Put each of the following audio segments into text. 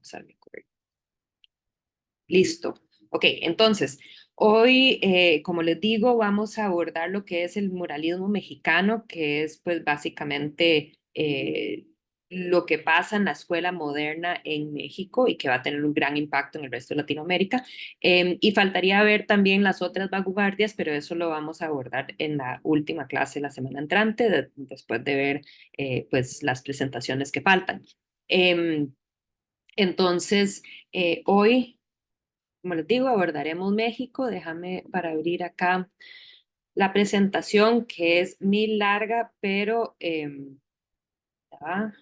Pausar record. Listo. Ok, entonces, hoy, como les digo, vamos a abordar lo que es el muralismo mexicano, que es pues básicamente lo que pasa en la escuela moderna en México y que va a tener un gran impacto en el resto de Latinoamérica. Y faltaría ver también las otras vanguardias, pero eso lo vamos a abordar en la última clase la semana entrante, después de ver pues las presentaciones que faltan. Em, entonces, hoy, como les digo, abordaremos México. Déjame para abrir acá la presentación que es muy larga, pero ya,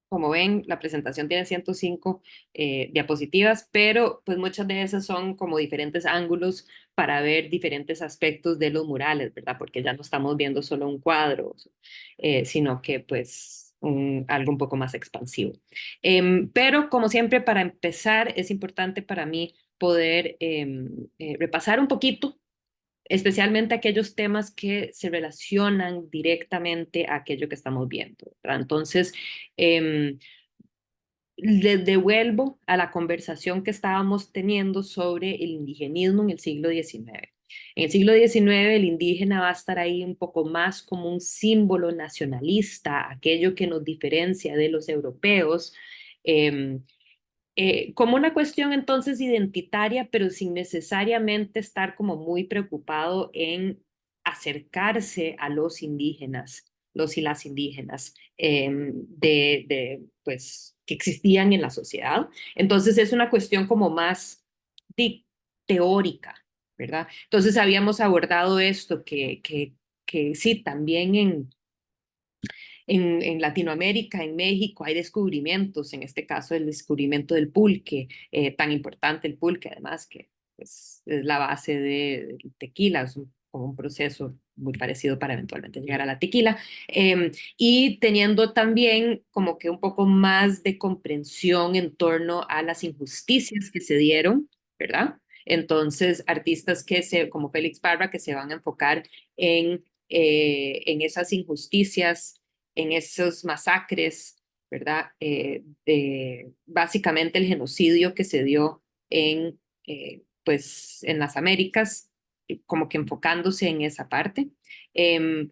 como ven, la presentación tiene 105 diapositivas, pero pues muchas de esas son como diferentes ángulos para ver diferentes aspectos de los murales, ¿verdad? Porque ya no estamos viendo solo un cuadro, sino que pues algo un poco más expansivo. Pero como siempre, para empezar, es importante para mí poder repasar un poquito especialmente aquellos temas que se relacionan directamente a aquello que estamos viendo, ¿verdad? Entonces, eh, les devuelvo a la conversación que estábamos teniendo sobre el indigenismo en el siglo XIX. En el siglo XIX el indígena va a estar ahí un poco más como un símbolo nacionalista, aquello que nos diferencia de los europeos, eh, como una cuestión entonces identitaria, pero sin necesariamente estar como muy preocupado en acercarse a los indígenas, los y las indígenas, pues, que existían en la sociedad. Entonces es una cuestión como más teórica, ¿verdad? Entonces habíamos abordado esto que sí, también en Latinoamérica, en México, hay descubrimientos, en este caso el descubrimiento del pulque, tan importante el pulque, además que pues, es la base del tequila, es como un proceso muy parecido para eventualmente llegar a la tequila, y teniendo también como que un poco más de comprensión en torno a las injusticias que se dieron, ¿verdad? Entonces, artistas como Félix Parra, que se van a enfocar en esas injusticias, en esos masacres, ¿verdad? Básicamente el genocidio que se dio pues, en las Américas, como que enfocándose en esa parte, eh,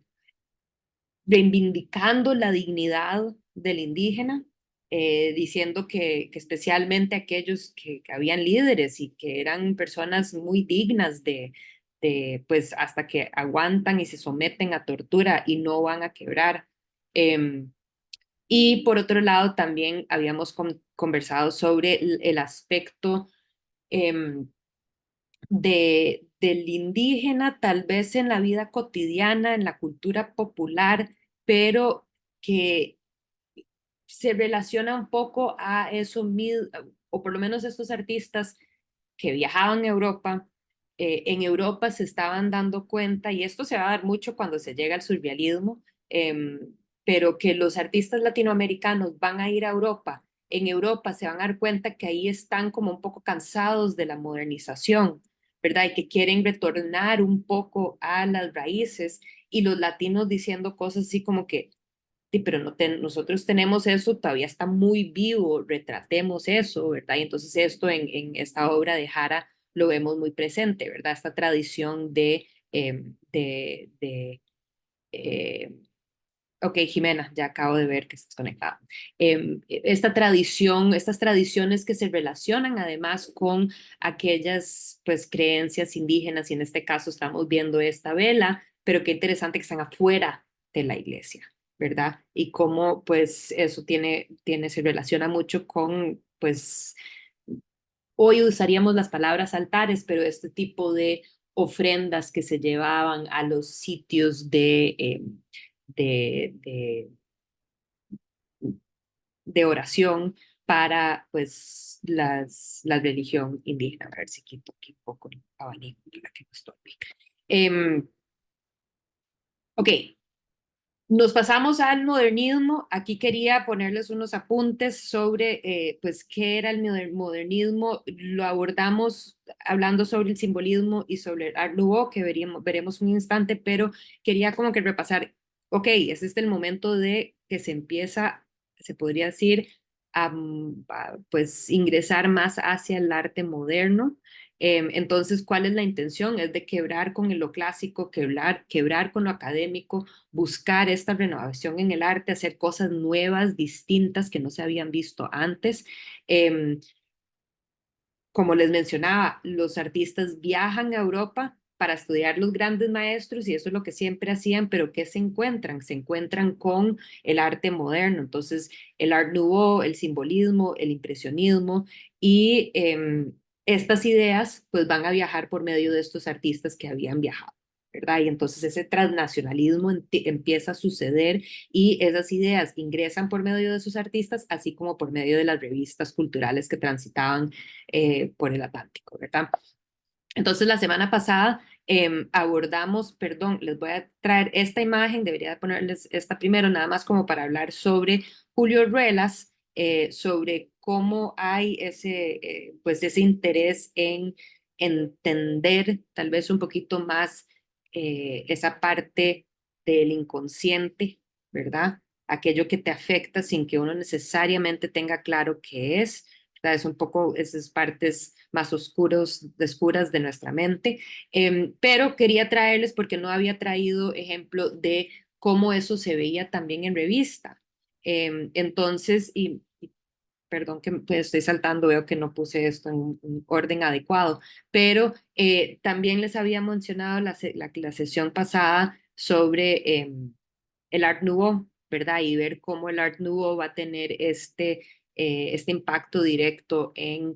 reivindicando la dignidad del indígena, diciendo que especialmente aquellos que habían líderes y que eran personas muy dignas pues hasta que aguantan y se someten a tortura y no van a quebrar. Y por otro lado, también habíamos conversado sobre el aspecto em, del indígena, tal vez en la vida cotidiana, en la cultura popular, pero que se relaciona un poco a eso mismo, o por lo menos estos artistas que viajaban a Europa, en Europa se estaban dando cuenta, y esto se va a dar mucho cuando se llega al surrealismo, pero que los artistas latinoamericanos van a ir a Europa. En Europa se van a dar cuenta que ahí están como un poco cansados de la modernización, ¿verdad? Y que quieren retornar un poco a las raíces, y los latinos diciendo cosas así como que sí, pero nosotros tenemos eso, todavía está muy vivo, retratemos eso, ¿verdad? Y entonces esto en esta obra de Jara lo vemos muy presente, ¿verdad? Esta tradición eh, ok, Jimena, ya acabo de ver que estás conectada. Esta tradición, estas tradiciones que se relacionan además con aquellas pues creencias indígenas, y en este caso estamos viendo esta vela, pero qué interesante que están afuera de la iglesia, ¿verdad? Y cómo pues eso se relaciona mucho con pues hoy usaríamos las palabras altares, pero este tipo de ofrendas que se llevaban a los sitios de, de, de oración para pues la religión indígena. A ver si quito aquí un poco el abanico para que no estorbe. Ok, Nos pasamos al modernismo. Aquí quería ponerles unos apuntes sobre pues qué era el modernismo. Lo abordamos hablando sobre el simbolismo y sobre el Art Nouveau, que veremos un instante, pero quería como que repasar, ok, es este el momento de que se empieza, se podría decir, pues ingresar más hacia el arte moderno. Entonces, ¿cuál es la intención? Es de quebrar con lo clásico, quebrar con lo académico, buscar esta renovación en el arte, hacer cosas nuevas, distintas que no se habían visto antes. Eh, Como les mencionaba, los artistas viajan a Europa para estudiar los grandes maestros y eso es lo que siempre hacían, pero ¿qué se encuentran? Se encuentran con el arte moderno, entonces el Art Nouveau, el simbolismo, el impresionismo y estas ideas pues van a viajar por medio de estos artistas que habían viajado. ¿Verdad? Y entonces ese transnacionalismo empieza a suceder y esas ideas ingresan por medio de esos artistas, así como por medio de las revistas culturales que transitaban por el Atlántico, ¿verdad? Entonces, la semana pasada abordamos, perdón, les voy a traer esta imagen, debería ponerles esta primero, nada más como para hablar sobre Julio Ruelas, sobre cómo hay pues ese interés en entender tal vez un poquito más esa parte del inconsciente, ¿verdad? Aquello que te afecta sin que uno necesariamente tenga claro qué es. Es un poco esas partes más oscuras de nuestra mente, pero quería traerles porque no había traído ejemplo de cómo eso se veía también en revista. Entonces, perdón que pues, estoy saltando, veo que no puse esto en un orden adecuado, pero también les había mencionado la sesión pasada sobre el Art Nouveau, ¿verdad? Y ver cómo el Art Nouveau va a tener este impacto directo eh,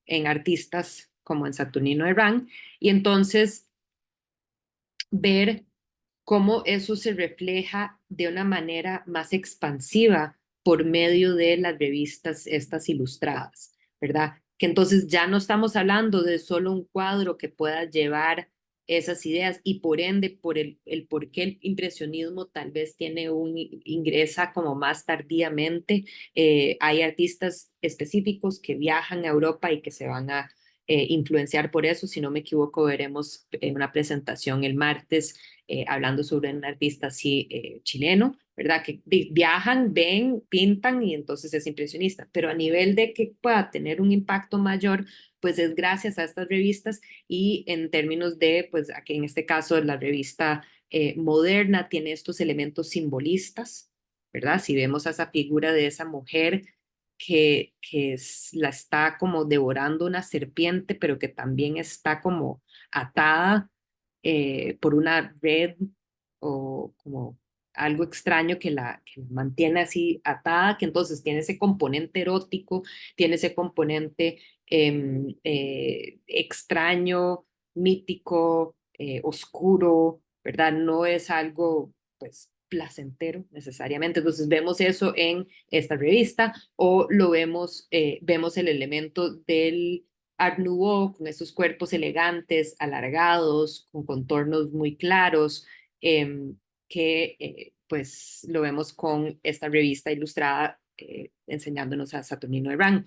en artistas como en Saturnino Herrán. Y entonces ver cómo eso se refleja de una manera más expansiva por medio de las revistas estas ilustradas, ¿verdad? Que entonces ya no estamos hablando de solo un cuadro que pueda llevar esas ideas y por ende por el por qué el impresionismo tal vez tiene ingresa como más tardíamente. Hay artistas específicos que viajan a Europa y que se van a influenciar por eso. Si no me equivoco, veremos en una presentación el martes hablando sobre un artista así chileno, ¿verdad? Que viajan, ven, pintan y entonces es impresionista, pero a nivel de que pueda tener un impacto mayor, pues es gracias a estas revistas y en términos de, pues aquí en este caso la revista moderna tiene estos elementos simbolistas, ¿verdad? Si vemos a esa figura de esa mujer la está como devorando una serpiente, pero que también está como atada por una red o como algo extraño que la mantiene así atada, que entonces tiene ese componente erótico, tiene ese componente extraño, mítico, oscuro, ¿verdad? No es algo, pues, placentero necesariamente. Entonces vemos eso en esta revista o vemos el elemento del Art Nouveau, con esos cuerpos elegantes, alargados, con contornos muy claros, que pues lo vemos con esta revista ilustrada enseñándonos a Saturnino Herrán.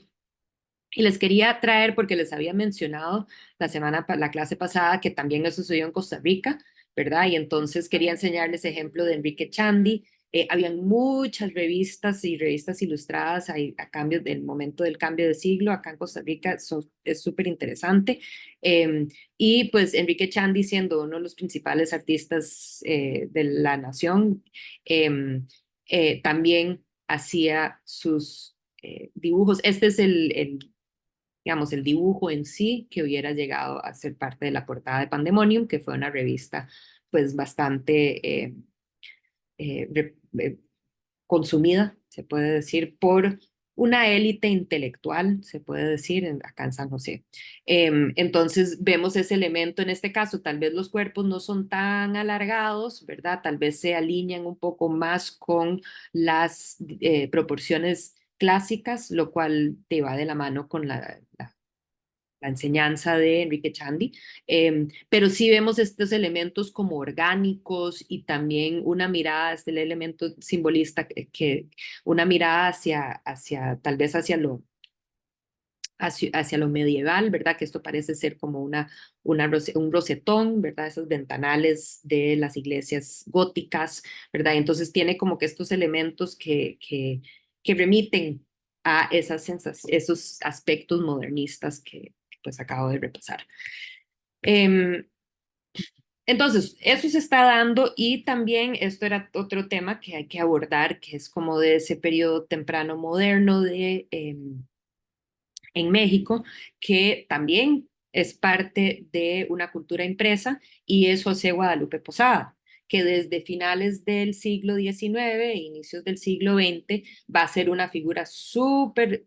Y les quería traer, porque les había mencionado la clase pasada, que también eso sucedió en Costa Rica, ¿verdad? Y entonces quería enseñarles ejemplo de Enrique Chandy. Habían muchas revistas y revistas ilustradas a cambio del momento del cambio de siglo acá en Costa Rica, es súper interesante. Y pues Enrique Chandy, siendo uno de los principales artistas de la nación, también hacía sus dibujos. Este es digamos, el dibujo en sí que hubiera llegado a ser parte de la portada de Pandemonium, que fue una revista pues bastante eh, re- eh, consumida, se puede decir, por una élite intelectual, se puede decir, acá en San José. Entonces vemos ese elemento en este caso, tal vez los cuerpos no son tan alargados, ¿verdad? Tal vez se alinean un poco más con las proporciones clásicas, lo cual te va de la mano con la la enseñanza de Enrique Chandy, pero sí vemos estos elementos como orgánicos y también una mirada, es el elemento simbolista, una mirada hacia tal vez hacia lo medieval, ¿verdad? Que esto parece ser como un rosetón, ¿verdad? Esos ventanales de las iglesias góticas, ¿verdad? Entonces tiene como que estos elementos que remiten a esos aspectos modernistas que pues acabo de repasar. Em, entonces, eso se está dando y también esto era otro tema que hay que abordar, que es como de ese periodo temprano moderno en México, que también es parte de una cultura impresa, y es José Guadalupe Posada, que desde finales del siglo XIX e inicios del siglo XX va a ser una figura súper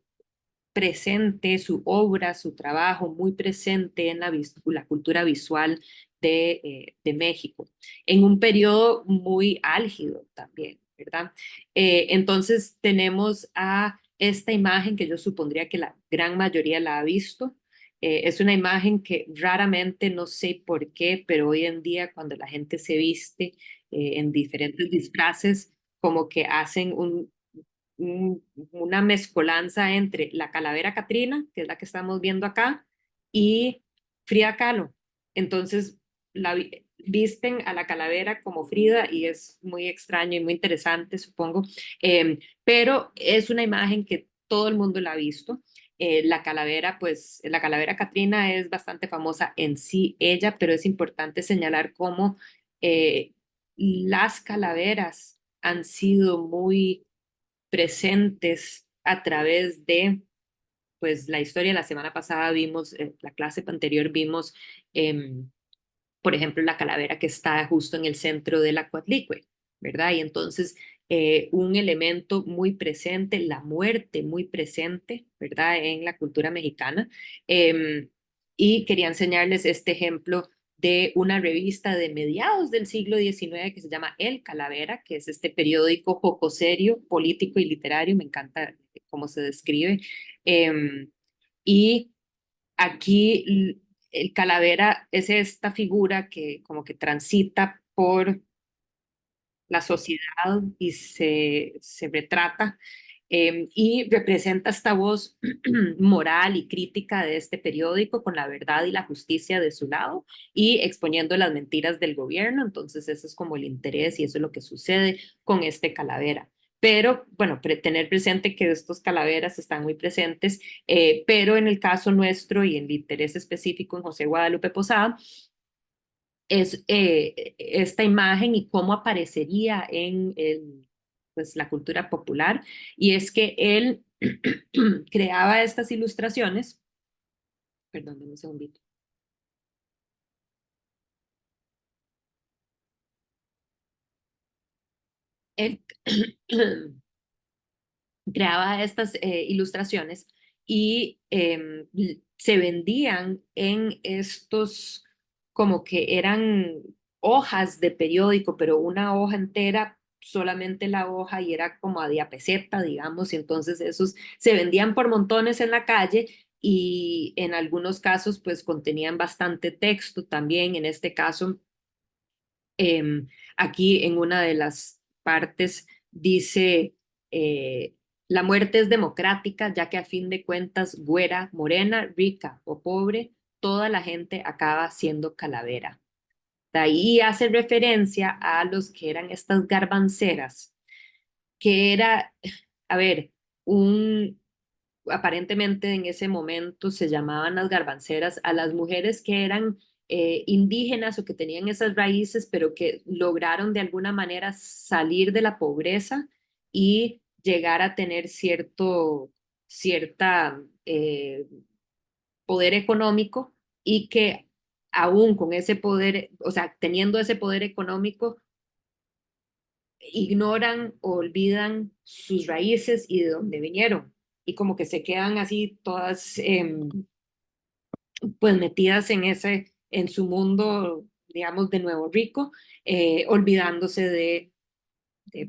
presente, su obra, su trabajo muy presente en la cultura visual de México, en un periodo muy álgido también, ¿verdad? Entonces tenemos a esta imagen que yo supondría que la gran mayoría la ha visto. Es una imagen que raramente, no sé por qué, pero hoy en día cuando la gente se viste en diferentes disfraces, como que hacen una mezcolanza entre la calavera Catrina, que es la que estamos viendo acá, y Frida Kahlo. Entonces, visten a la calavera como Frida y es muy extraño y muy interesante, supongo. Pero es una imagen que todo el mundo la ha visto. La calavera, pues, la calavera Catrina es bastante famosa en sí ella, pero es importante señalar cómo las calaveras han sido muy presentes a través de pues la historia. La semana pasada vimos, la clase anterior vimos, por ejemplo, la calavera que está justo en el centro de la Coatlicue, ¿verdad? Y entonces un elemento muy presente, la muerte muy presente, ¿verdad? En la cultura mexicana. Y quería enseñarles este ejemplo de una revista de mediados del siglo XIX que se llama El Calavera, que es este periódico jocoserio, político y literario, me encanta cómo se describe. Y aquí el calavera es esta figura que como que transita por la sociedad y se retrata, y representa esta voz moral y crítica de este periódico con la verdad y la justicia de su lado y exponiendo las mentiras del gobierno. Entonces ese es como el interés y eso es lo que sucede con este calavera. Pero bueno, tener presente que estos calaveras están muy presentes, pero en el caso nuestro y en el interés específico en José Guadalupe Posada, es esta imagen y cómo aparecería en pues, la cultura popular. Y es que él creaba estas ilustraciones, perdón, dame un segundito. Él creaba estas ilustraciones y se vendían en estos como que eran hojas de periódico, pero una hoja entera, solamente la hoja y era como a diapeseta, digamos, y entonces esos se vendían por montones en la calle y en algunos casos pues contenían bastante texto también. En este caso, aquí en una de las partes dice, eh, la muerte es democrática, ya que a fin de cuentas, güera, morena, rica o pobre, toda la gente acaba siendo calavera. De ahí hace referencia a los que eran estas garbanceras, que era, a ver, un, aparentemente en ese momento se llamaban las garbanceras a las mujeres que eran indígenas o que tenían esas raíces, pero que lograron de alguna manera salir de la pobreza y llegar a tener cierta poder económico, y que aún con ese poder, o sea, teniendo ese poder económico, ignoran o olvidan sus raíces y de dónde vinieron. Y como que se quedan así todas pues metidas en su mundo, digamos, de Nuevo Rico, olvidándose de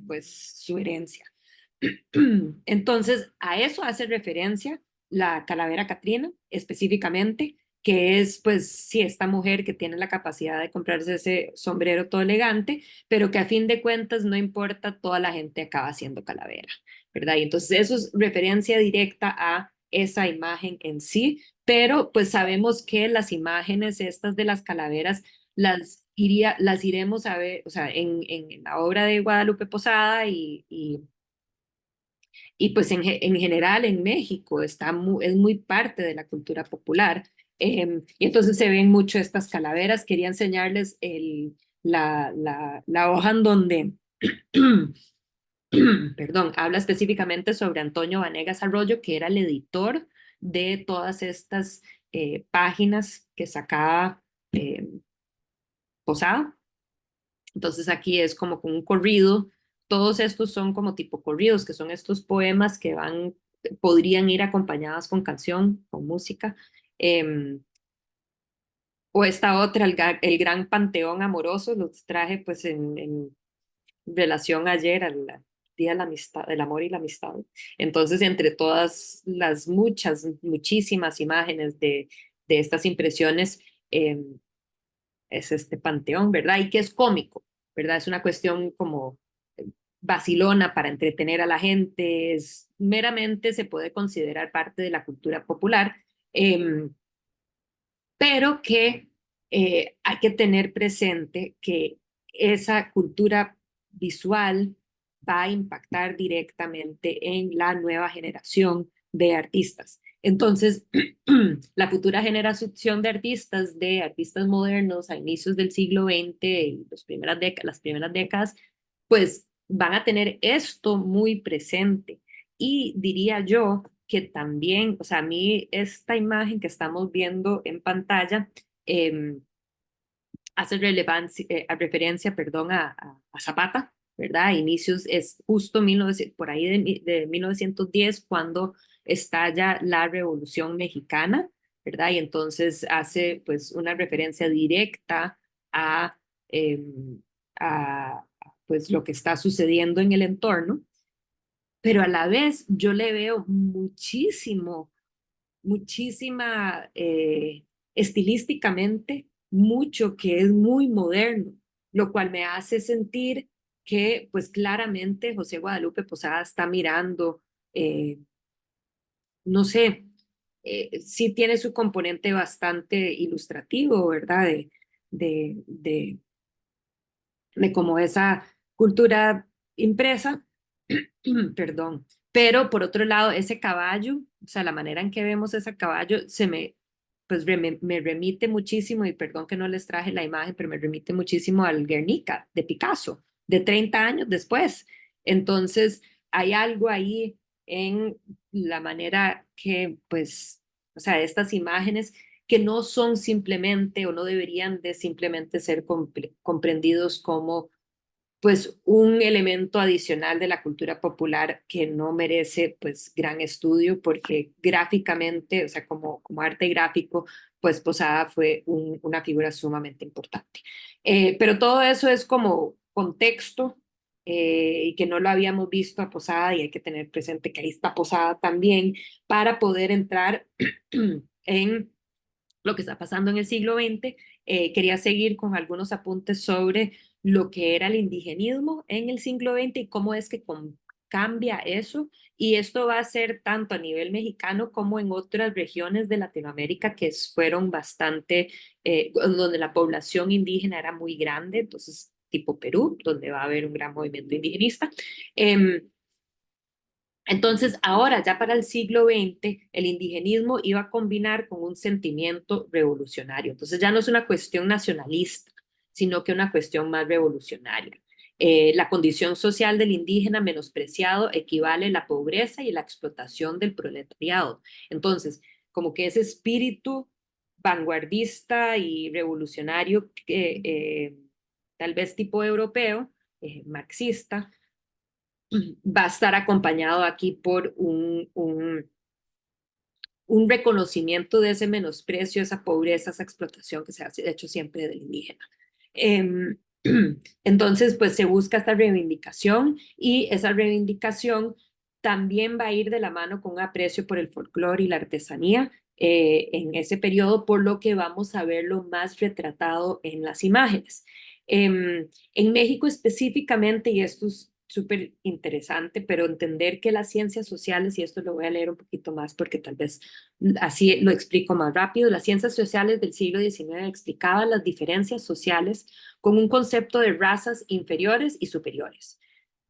pues su herencia. Entonces, a eso hace referencia la calavera Catrina específicamente, que es pues sí, esta mujer que tiene la capacidad de comprarse ese sombrero todo elegante, pero que a fin de cuentas no importa, toda la gente acaba siendo calavera, ¿verdad? Y entonces eso es referencia directa a esa imagen en sí, pero pues sabemos que las imágenes estas de las calaveras las iremos a ver, o sea, en la obra de Guadalupe Posada y pues en general en México es muy parte de la cultura popular. Y entonces se ven mucho estas calaveras. Quería enseñarles la hoja en donde, perdón, habla específicamente sobre Antonio Vanegas Arroyo, que era el editor de todas estas páginas que sacaba eh, Posada. Entonces aquí es como con un corrido. Todos estos son como tipo corridos, que son estos poemas que podrían ir acompañados con canción, con música. Eh, o esta otra, el gran panteón amoroso, los traje pues en relación ayer al Día de la Amistad, del Amor y la Amistad. Entonces, entre todas las muchísimas imágenes de estas impresiones, eh, es este panteón, ¿verdad? Y que es cómico, ¿verdad? Es una cuestión como vacilona para entretener a la gente, meramente se puede considerar parte de la cultura popular, eh, pero que hay que tener presente que esa cultura visual va a impactar directamente en la nueva generación de artistas. Entonces, la futura generación de artistas modernos a inicios del siglo XX y las primeras décadas, pues van a tener esto muy presente. Y diría yo que también, o sea, a mí esta imagen que estamos viendo en pantalla eh, hace referencia, perdón, a Zapata, ¿verdad? A inicios, es justo 1900, por ahí de 1910 cuando estalla la Revolución Mexicana, ¿verdad? Y entonces hace pues una referencia directa a, eh, a pues lo que está sucediendo en el entorno, pero a la vez yo le veo muchísima, estilísticamente, mucho que es muy moderno, lo cual me hace sentir que, pues claramente José Guadalupe Posada está mirando, eh, no sé, sí tiene su componente bastante ilustrativo, ¿verdad? De, de, de como esa cultura impresa, perdón. Pero por otro lado, ese caballo, o sea, la manera en que vemos ese caballo, pues me remite muchísimo, y perdón que no les traje la imagen, pero me remite muchísimo al Guernica de Picasso, de 30 años después. Entonces, hay algo ahí en la manera que, pues, o sea, estas imágenes que no son simplemente o no deberían de simplemente ser comprendidos como pues un elemento adicional de la cultura popular que no merece pues gran estudio porque gráficamente, o sea, como arte gráfico, pues Posada fue una figura sumamente importante. Pero todo eso es como contexto y que no lo habíamos visto a Posada y hay que tener presente que ahí está Posada también para poder entrar en lo que está pasando en el siglo XX. Quería seguir con algunos apuntes sobre lo que era el indigenismo en el siglo XX y cómo es que cambia eso. Y esto va a ser tanto a nivel mexicano como en otras regiones de Latinoamérica que fueron bastante, donde la población indígena era muy grande, entonces tipo Perú, donde va a haber un gran movimiento indigenista. Entonces, ahora, ya para el siglo XX, el indigenismo iba a combinar con un sentimiento revolucionario. Entonces, ya no es una cuestión nacionalista, sino que una cuestión más revolucionaria. La condición social del indígena menospreciado equivale a la pobreza y la explotación del proletariado. Entonces, como que ese espíritu vanguardista y revolucionario, tal vez tipo europeo, marxista, va a estar acompañado aquí por un reconocimiento de ese menosprecio, esa pobreza, esa explotación que se ha hecho siempre del indígena. Eh, entonces, pues se busca esta reivindicación y esa reivindicación también va a ir de la mano con un aprecio por el folclore y la artesanía en ese periodo, por lo que vamos a verlo más retratado en las imágenes. En México específicamente, y esto es súper interesante, pero entender que las ciencias sociales, y esto lo voy a leer un poquito más porque tal vez así lo explico más rápido, las ciencias sociales del siglo XIX explicaban las diferencias sociales con un concepto de razas inferiores y superiores.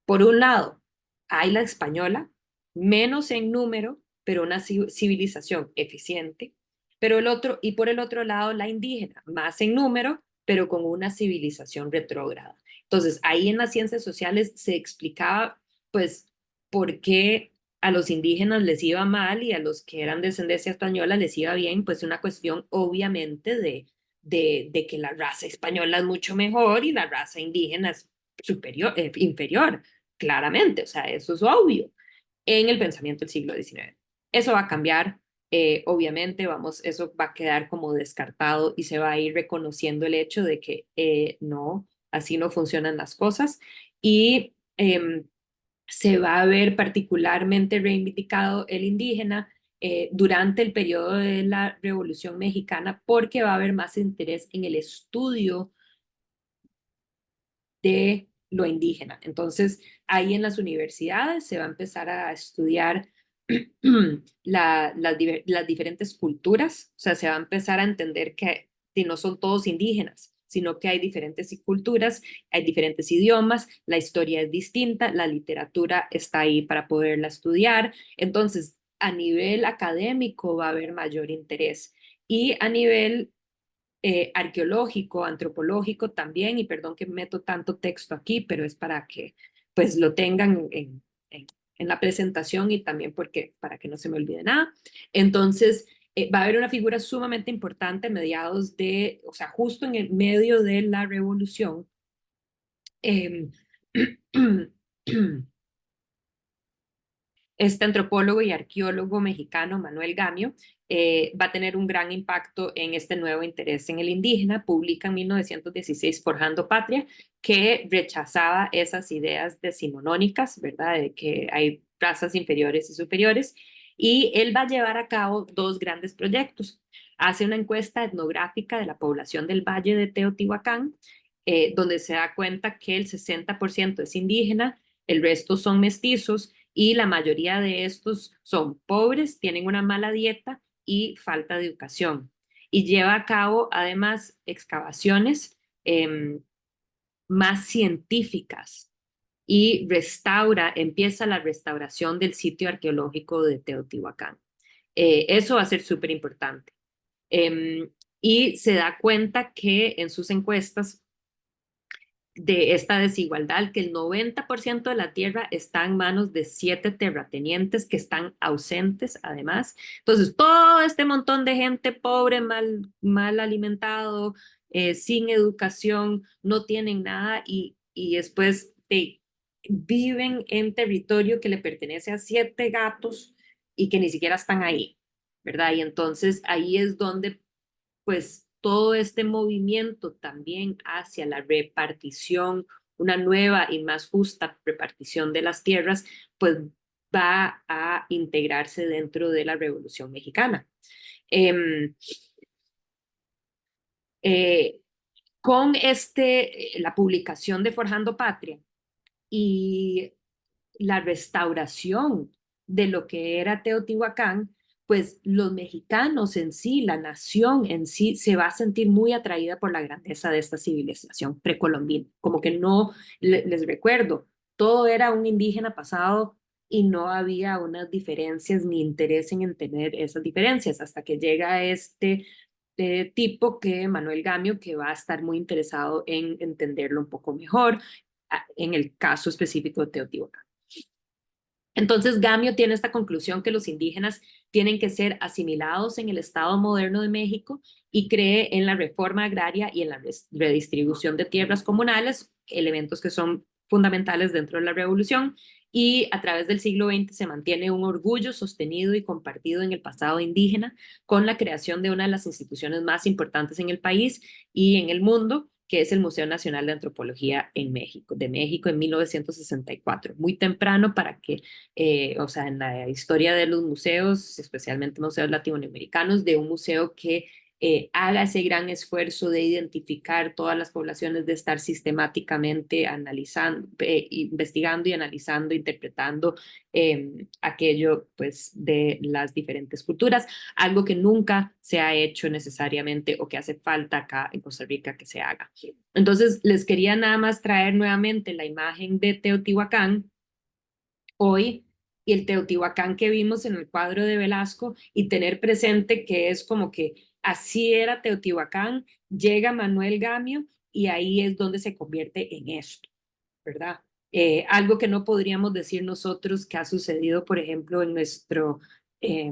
Por un lado, hay la española, menos en número, pero una civilización eficiente, pero y por el otro lado, la indígena, más en número, pero con una civilización retrógrada. Entonces, ahí en las ciencias sociales se explicaba, pues, por qué a los indígenas les iba mal y a los que eran descendencia española les iba bien, pues una cuestión obviamente de que la raza española es mucho mejor y la raza indígena es superior, inferior claramente, o sea, eso es obvio en el pensamiento del siglo XIX. Eso va a cambiar, obviamente, vamos, eso va a quedar como descartado y se va a ir reconociendo el hecho de que no, así no funcionan las cosas y se va a ver particularmente reivindicado el indígena durante el periodo de la Revolución Mexicana porque va a haber más interés en el estudio de lo indígena. Entonces, ahí en las universidades se va a empezar a estudiar las diferentes culturas, o sea, se va a empezar a entender que no son todos indígenas, sino que hay diferentes culturas, hay diferentes idiomas, la historia es distinta, la literatura está ahí para poderla estudiar. Entonces, a nivel académico va a haber mayor interés y a nivel arqueológico, antropológico también, y perdón que meto tanto texto aquí, pero es para que pues lo tengan en la presentación y también porque para que no se me olvide nada. Entonces, va a haber una figura sumamente importante a mediados de, o sea, justo en el medio de la revolución. Eh, Este antropólogo y arqueólogo mexicano, Manuel Gamio, va a tener un gran impacto en este nuevo interés en el indígena. Publica en 1916 Forjando Patria, que rechazaba esas ideas decimonónicas, ¿verdad? De que hay razas inferiores y superiores. Y él va a llevar a cabo dos grandes proyectos. Hace una encuesta etnográfica de la población del Valle de Teotihuacán, donde se da cuenta que el 60% es indígena, el resto son mestizos y la mayoría de estos son pobres, tienen una mala dieta y falta de educación. Y lleva a cabo además excavaciones más científicas y empieza la restauración del sitio arqueológico de Teotihuacán. Eso va a ser súper importante. Y se da cuenta que en sus encuestas de esta desigualdad, que el 90% de la tierra está en manos de 7 terratenientes que están ausentes además. Entonces, todo este montón de gente pobre, mal alimentado, sin educación, no tienen nada y después viven en territorio que le pertenece a 7 gatos y que ni siquiera están ahí, ¿verdad? Y entonces ahí es donde pues todo este movimiento también hacia la repartición, una nueva y más justa repartición de las tierras, pues va a integrarse dentro de la Revolución Mexicana. Eh, eh, con la publicación de Forjando Patria y la restauración de lo que era Teotihuacán, pues los mexicanos en sí, la nación en sí, se va a sentir muy atraída por la grandeza de esta civilización precolombina. Como que no, les recuerdo, todo era un indígena pasado y no había unas diferencias ni interés en tener esas diferencias hasta que llega este tipo que Manuel Gamio, que va a estar muy interesado en entenderlo un poco mejor, en el caso específico de Teotihuacán. Entonces, Gamio tiene esta conclusión que los indígenas tienen que ser asimilados en el Estado moderno de México y cree en la reforma agraria y en la redistribución de tierras comunales, elementos que son fundamentales dentro de la revolución, y a través del siglo XX se mantiene un orgullo sostenido y compartido en el pasado indígena con la creación de una de las instituciones más importantes en el país y en el mundo, que es el Museo Nacional de Antropología de México en 1964. Muy temprano para que, o sea, en la historia de los museos, especialmente museos latinoamericanos, de un museo que haga ese gran esfuerzo de identificar todas las poblaciones, de estar sistemáticamente analizando, investigando y analizando, interpretando aquello pues de las diferentes culturas, algo que nunca se ha hecho necesariamente o que hace falta acá en Costa Rica que se haga. Entonces, les quería nada más traer nuevamente la imagen de Teotihuacán hoy y el Teotihuacán que vimos en el cuadro de Velasco y tener presente que es como que así era Teotihuacán, llega Manuel Gamio y ahí es donde se convierte en esto, ¿verdad? Algo que no podríamos decir nosotros que ha sucedido, por ejemplo, en nuestro, eh,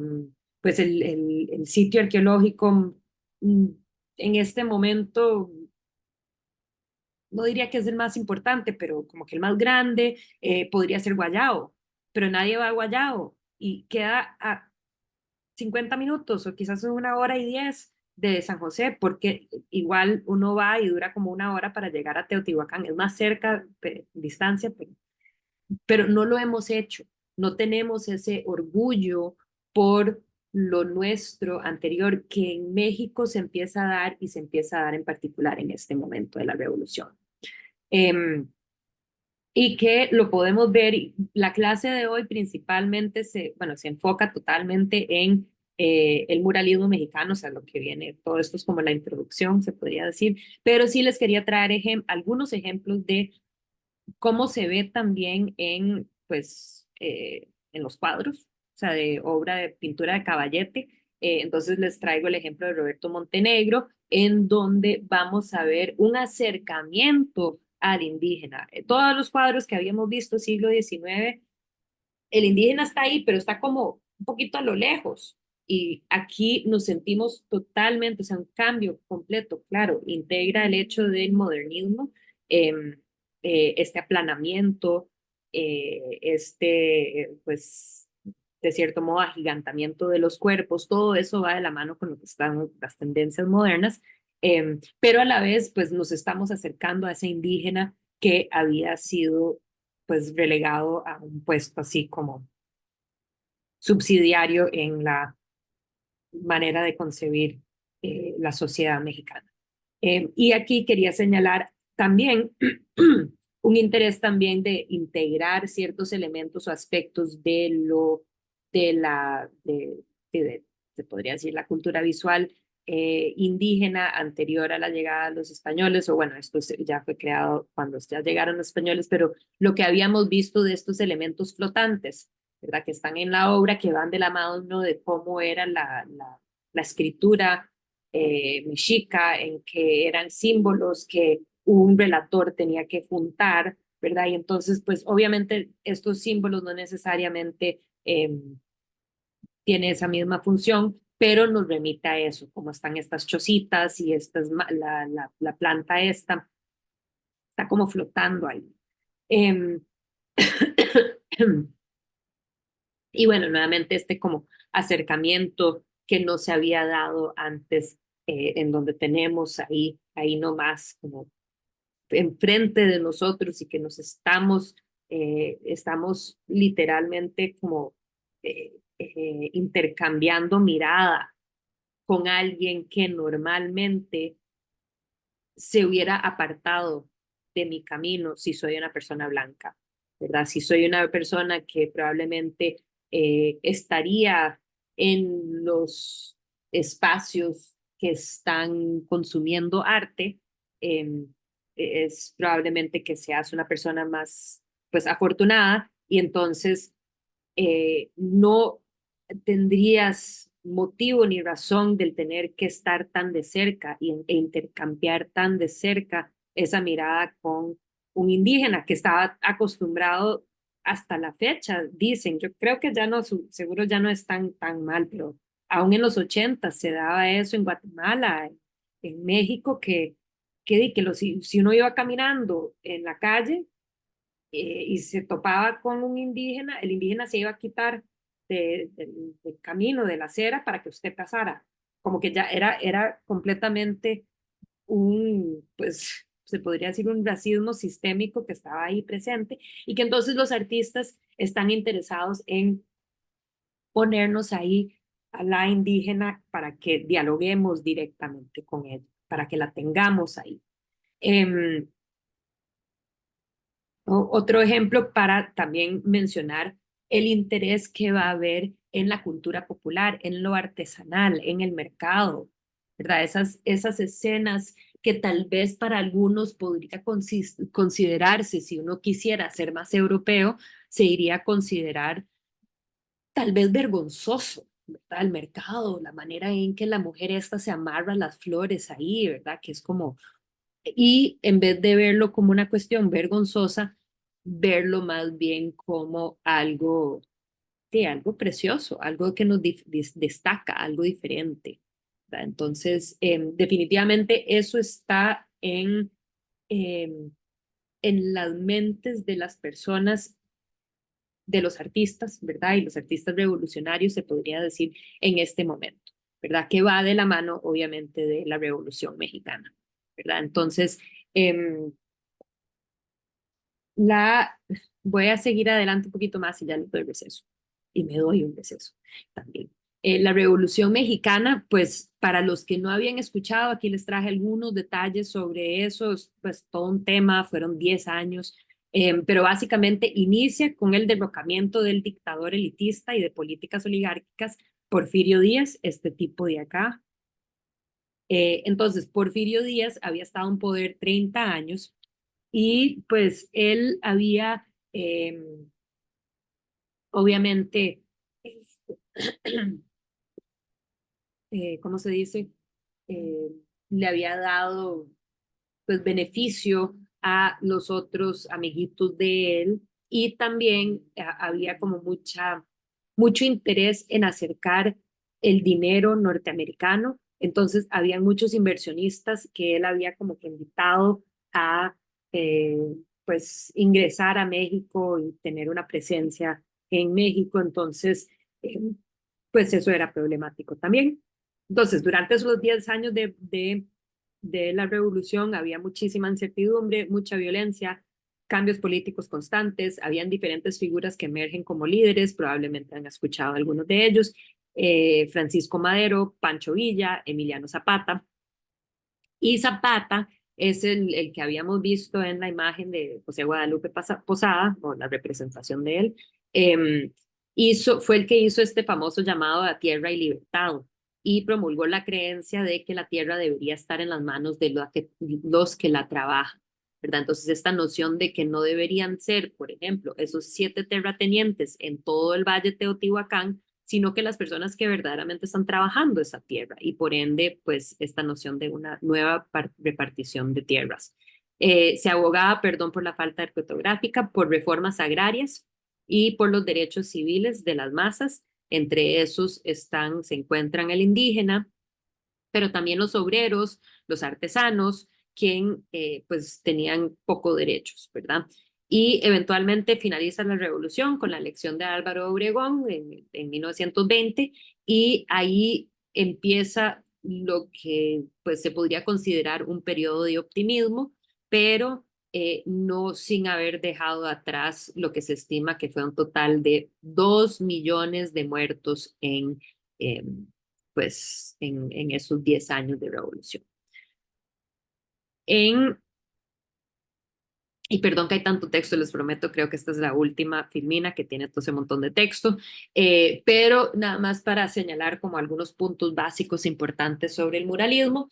pues el sitio arqueológico mm, en este momento, no diría que es el más importante, pero como que el más grande, podría ser Guayao, pero nadie va a Guayao y queda a 50 minutos o quizás 1 hora y 10 de San José, porque igual uno va y dura como 1 hora para llegar a Teotihuacán, es más cerca, distancia, pero no lo hemos hecho, no tenemos ese orgullo por lo nuestro anterior que en México se empieza a dar y se empieza a dar en particular en este momento de la revolución. Eh, y que lo podemos ver, la clase de hoy principalmente bueno, se enfoca totalmente en el muralismo mexicano, o sea, lo que viene, todo esto es como la introducción, se podría decir, pero sí les quería traer algunos ejemplos de cómo se ve también en, pues, en los cuadros, o sea, de obra de pintura de caballete. Entonces les traigo el ejemplo de Roberto Montenegro, en donde vamos a ver un acercamiento al indígena. Todos los cuadros que habíamos visto siglo XIX, el indígena está ahí, pero está como un poquito a lo lejos. Y aquí nos sentimos totalmente, o sea, un cambio completo, claro, integra el hecho del modernismo, eh, este aplanamiento, pues, de cierto modo, agigantamiento de los cuerpos, todo eso va de la mano con lo que están las tendencias modernas, pero a la vez, pues, nos estamos acercando a ese indígena que había sido pues relegado a un puesto así como subsidiario en la manera de concebir la sociedad mexicana. Y aquí quería señalar también un interés también de integrar ciertos elementos o aspectos de la, se podría decir, la cultura visual indígena anterior a la llegada de los españoles, o bueno, esto ya fue creado cuando ya llegaron los españoles, pero lo que habíamos visto de estos elementos flotantes, ¿verdad? Que están en la obra, que van de la mano de cómo era la escritura mexica, en que eran símbolos que un relator tenía que juntar, ¿verdad? Y entonces, pues obviamente estos símbolos no necesariamente tienen esa misma función, pero nos remite a eso, como están estas chocitas y la planta esta, está como flotando ahí. Eh, y bueno, nuevamente este como acercamiento que no se había dado antes, en donde tenemos ahí nomás como enfrente de nosotros y que estamos literalmente como intercambiando mirada con alguien que normalmente se hubiera apartado de mi camino si soy una persona blanca, ¿verdad? Si soy una persona que probablemente estaría en los espacios que están consumiendo arte, eh, es probablemente que seas una persona más, pues, afortunada y entonces no tendrías motivo ni razón del tener que estar tan de cerca e intercambiar tan de cerca esa mirada con un indígena que estaba acostumbrado hasta la fecha, dicen, yo creo que ya no, seguro ya no es tan mal, pero aún en los 80 se daba eso en Guatemala, en México, si uno iba caminando en la calle, y se topaba con un indígena, el indígena se iba a quitar del camino, de la acera, para que usted pasara. Como que ya era completamente pues, se podría decir un racismo sistémico que estaba ahí presente y que entonces los artistas están interesados en ponernos ahí a la indígena para que dialoguemos directamente con ella, para que la tengamos ahí. Eh, Otro ejemplo para también mencionar el interés que va a haber en la cultura popular, en lo artesanal, en el mercado, ¿verdad? Esas escenas que tal vez para algunos podría considerarse, si uno quisiera ser más europeo, se iría a considerar tal vez vergonzoso, ¿verdad? El mercado, la manera en que la mujer esta se amarra las flores ahí, ¿verdad? Que es como, y en vez de verlo como una cuestión vergonzosa, verlo más bien como algo, sí, algo precioso, algo que nos destaca, algo diferente, ¿verdad? Entonces, definitivamente eso está en las mentes de las personas, de los artistas, ¿verdad? Y los artistas revolucionarios, se podría decir, en este momento, ¿verdad? Que va de la mano, obviamente, de la Revolución Mexicana, ¿verdad? Entonces, eh, la, voy a seguir adelante un poquito más y ya les doy receso. Y me doy un receso también. La Revolución Mexicana, pues para los que no habían escuchado, aquí les traje algunos detalles sobre eso, pues todo un tema, fueron 10 años, pero básicamente inicia con el derrocamiento del dictador elitista y de políticas oligárquicas Porfirio Díaz, este tipo de acá. Entonces, Porfirio Díaz había estado en poder 30 años y pues él había, obviamente, ¿cómo se dice? Eh, Le había dado pues beneficio a los otros amiguitos de él y también había como mucho interés en acercar el dinero norteamericano. Entonces, había muchos inversionistas que él había como que invitado a eh, pues ingresar a México y tener una presencia en México. Entonces, pues eso era problemático también. Entonces, durante esos 10 años de la revolución había muchísima incertidumbre, mucha violencia, cambios políticos constantes, habían diferentes figuras que emergen como líderes, probablemente han escuchado algunos de ellos, Francisco Madero, Pancho Villa, Emiliano Zapata, y Zapata es el que habíamos visto en la imagen de José Guadalupe Posada, o la representación de él, fue el que hizo este famoso llamado a tierra y libertad y promulgó la creencia de que la tierra debería estar en las manos de los que la trabajan, ¿verdad? Entonces esta noción de que no deberían ser, por ejemplo, esos 7 terratenientes en todo el Valle Teotihuacán, sino que las personas que verdaderamente están trabajando esa tierra y por ende, pues esta noción de una nueva repartición de tierras. Se abogaba, perdón por la falta ortográfica, por reformas agrarias y por los derechos civiles de las masas. Entre esos se encuentran el indígena, pero también los obreros, los artesanos, quien pues tenían poco derechos, ¿verdad? Y eventualmente finaliza la revolución con la elección de Álvaro Obregón en 1920 y ahí empieza lo que pues se podría considerar un periodo de optimismo, pero no sin haber dejado atrás lo que se estima que fue un total de 2 millones de muertos eh, en esos 10 años de revolución. En, y perdón que hay tanto texto, les prometo, creo que esta es la última filmina que tiene todo ese montón de texto, pero nada más para señalar como algunos puntos básicos importantes sobre el muralismo.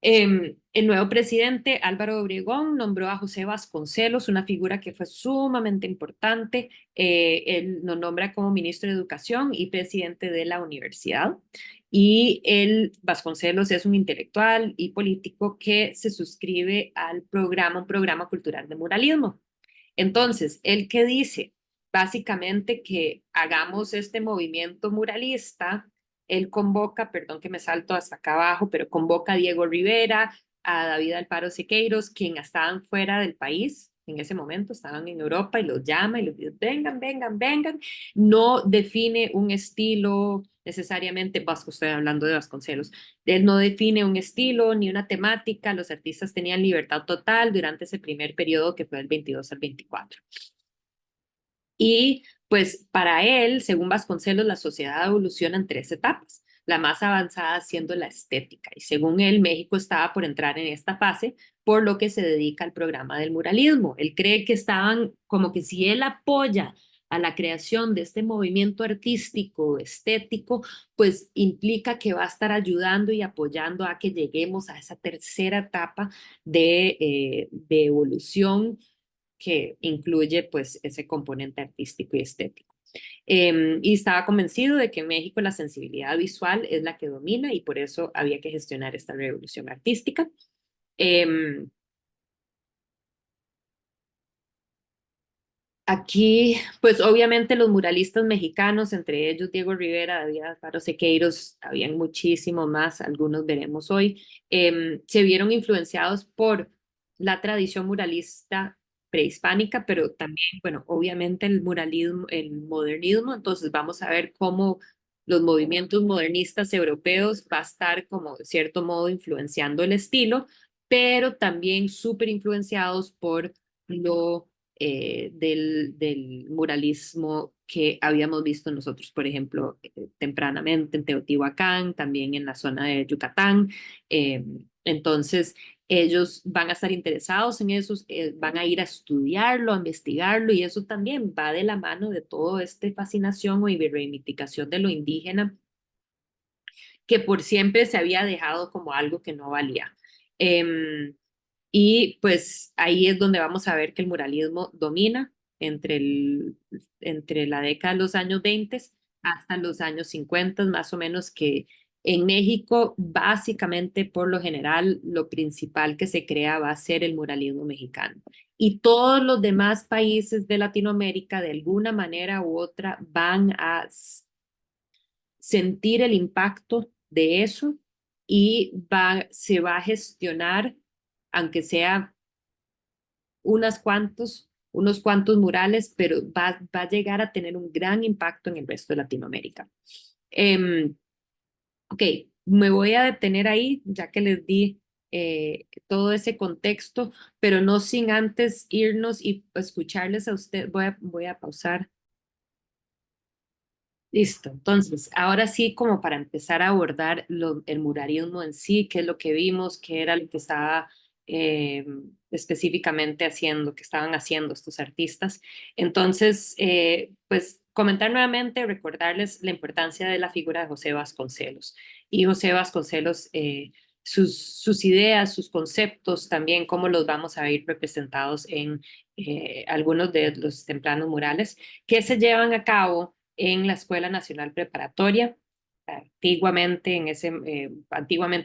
El nuevo presidente Álvaro Obregón nombró a José Vasconcelos, una figura que fue sumamente importante. Él lo nombra como ministro de Educación y presidente de la universidad. Y Vasconcelos es un intelectual y político que se suscribe al programa, un programa cultural de muralismo. Entonces, ¿él qué dice? Básicamente que hagamos este movimiento muralista. Él convoca, perdón que me salto hasta acá abajo, pero convoca a Diego Rivera, a David Alfaro Siqueiros, quien estaban fuera del país en ese momento, estaban en Europa y los llama y les dice, vengan, vengan, vengan. No define un estilo necesariamente, estoy hablando de Vasconcelos, él no define un estilo ni una temática, los artistas tenían libertad total durante ese primer periodo que fue del 22 al 24. Y pues para él, según Vasconcelos, la sociedad evoluciona en tres etapas, la más avanzada siendo la estética. Y según él, México estaba por entrar en esta fase, por lo que se dedica al programa del muralismo. Él cree que estaban como que si él apoya a la creación de este movimiento artístico, estético, pues implica que va a estar ayudando y apoyando a que lleguemos a esa tercera etapa de evolución que incluye pues ese componente artístico y estético. Y estaba convencido de que en México la sensibilidad visual es la que domina y por eso había que gestionar esta revolución artística. Eh, Aquí, pues obviamente los muralistas mexicanos, entre ellos Diego Rivera, David Alfaro Sequeiros, habían muchísimos más, algunos veremos hoy, se vieron influenciados por la tradición muralista prehispánica, pero también, bueno, obviamente el muralismo, el modernismo, entonces vamos a ver cómo los movimientos modernistas europeos va a estar como de cierto modo influenciando el estilo, pero también súper influenciados por del muralismo que habíamos visto nosotros, por ejemplo, tempranamente en Teotihuacán, también en la zona de Yucatán. Eh, entonces, ellos van a estar interesados en eso, van a ir a estudiarlo, a investigarlo, y eso también va de la mano de toda esta fascinación o reivindicación de lo indígena que por siempre se había dejado como algo que no valía. Y pues ahí es donde vamos a ver que el muralismo domina entre, entre la década de los años 20 hasta los años 50, más o menos, que en México básicamente por lo general lo principal que se crea va a ser el muralismo mexicano. Y todos los demás países de Latinoamérica de alguna manera u otra van a sentir el impacto de eso y se va a gestionar, aunque sea unos cuantos murales, pero va a llegar a tener un gran impacto en el resto de Latinoamérica. Eh, ok, me voy a detener ahí, ya que les di todo ese contexto, pero no sin antes irnos y escucharles a usted. Voy a pausar. Listo, entonces, ahora sí, como para empezar a abordar el muralismo en sí, qué es lo que vimos, qué era lo que estaba eh, específicamente haciendo, que estaban haciendo estos artistas. Entonces, pues comentar nuevamente, recordarles la importancia de la figura de José Vasconcelos. Y José Vasconcelos, sus ideas, sus conceptos también, cómo los vamos a ir representados en algunos de los tempranos murales que se llevan a cabo en la Escuela Nacional Preparatoria. Antiguamente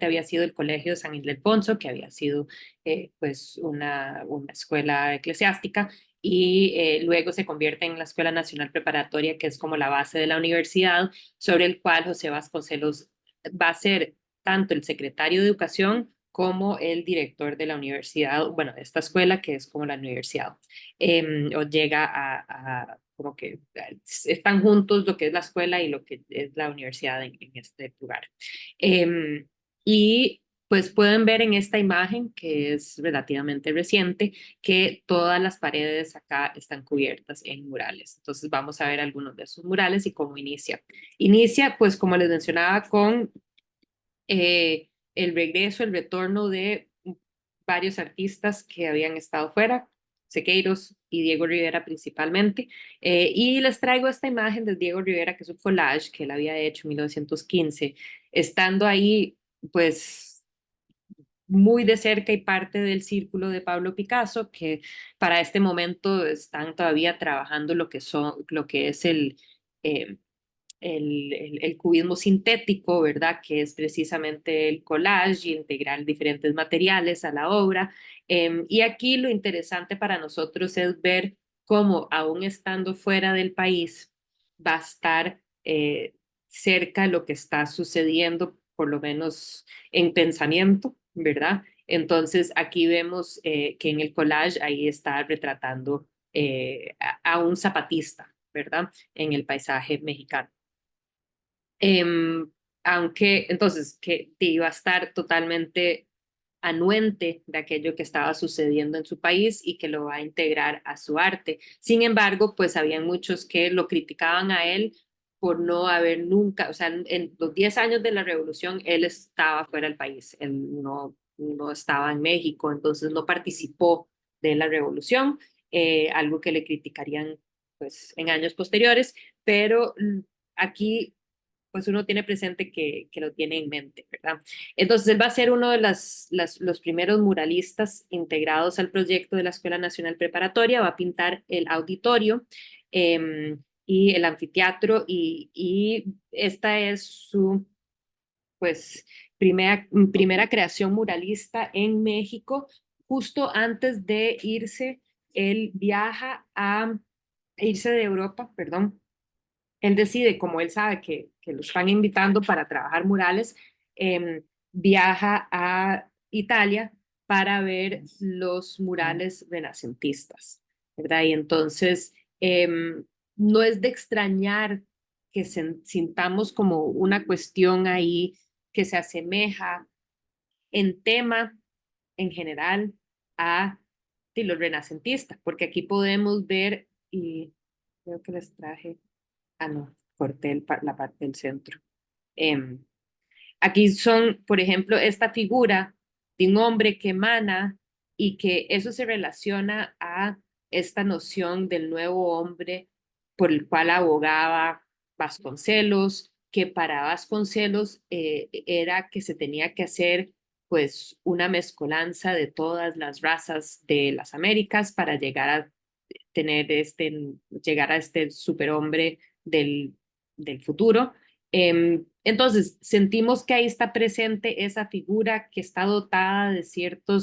había sido el Colegio de San Ildefonso, que había sido pues una escuela eclesiástica, y luego se convierte en la Escuela Nacional Preparatoria, que es como la base de la universidad, sobre el cual José Vasconcelos va a ser tanto el secretario de Educación como el director de la universidad, bueno, de esta escuela que es como la universidad, o llega como que están juntos lo que es la escuela y lo que es la universidad en este lugar. Eh, y pues pueden ver en esta imagen, que es relativamente reciente, que todas las paredes acá están cubiertas en murales. Entonces vamos a ver algunos de esos murales y cómo inicia. Inicia, pues como les mencionaba, con el regreso, el retorno de varios artistas que habían estado fuera, Sequeiros y Diego Rivera principalmente. Y les traigo esta imagen de Diego Rivera, que es un collage que él había hecho en 1915, estando ahí, pues muy de cerca y parte del círculo de Pablo Picasso, que para este momento están todavía trabajando lo que es eh, el cubismo sintético, ¿verdad? Que es precisamente el collage y integrar diferentes materiales a la obra. Y aquí lo interesante para nosotros es ver cómo, aún estando fuera del país, va a estar cerca de lo que está sucediendo, por lo menos en pensamiento, ¿verdad? Entonces, aquí vemos que en el collage ahí está retratando a un zapatista, ¿verdad? En el paisaje mexicano. Em, Aunque entonces que iba a estar totalmente anuente de aquello que estaba sucediendo en su país y que lo va a integrar a su arte. Sin embargo, pues habían muchos que lo criticaban a él por no haber nunca, o sea, en los 10 años de la revolución, él estaba fuera del país, él no estaba en México, entonces no participó de la revolución, algo que le criticarían pues en años posteriores, pero aquí pues uno tiene presente que lo tiene en mente, ¿verdad? Entonces él va a ser uno de los primeros muralistas integrados al proyecto de la Escuela Nacional Preparatoria, va a pintar el auditorio y el anfiteatro y esta es su pues primera creación muralista en México. Justo antes de irse, él viaja a irse de Europa, perdón, él decide, como él sabe que lo están invitando para trabajar murales, viaja a Italia para ver los murales renacentistas, ¿verdad? Y entonces no es de extrañar que sintamos como una cuestión ahí que se asemeja en tema, en general, a los renacentistas, porque aquí podemos ver, y creo que les traje. Ah, no, corté la parte del centro. Em, Aquí son, por ejemplo, esta figura de un hombre que emana y que eso se relaciona a esta noción del nuevo hombre por el cual abogaba Vasconcelos, que para Vasconcelos era que se tenía que hacer pues una mezcolanza de todas las razas de las Américas para llegar a llegar a este superhombre del futuro. Entonces, sentimos que ahí está presente esa figura que está dotada de cierta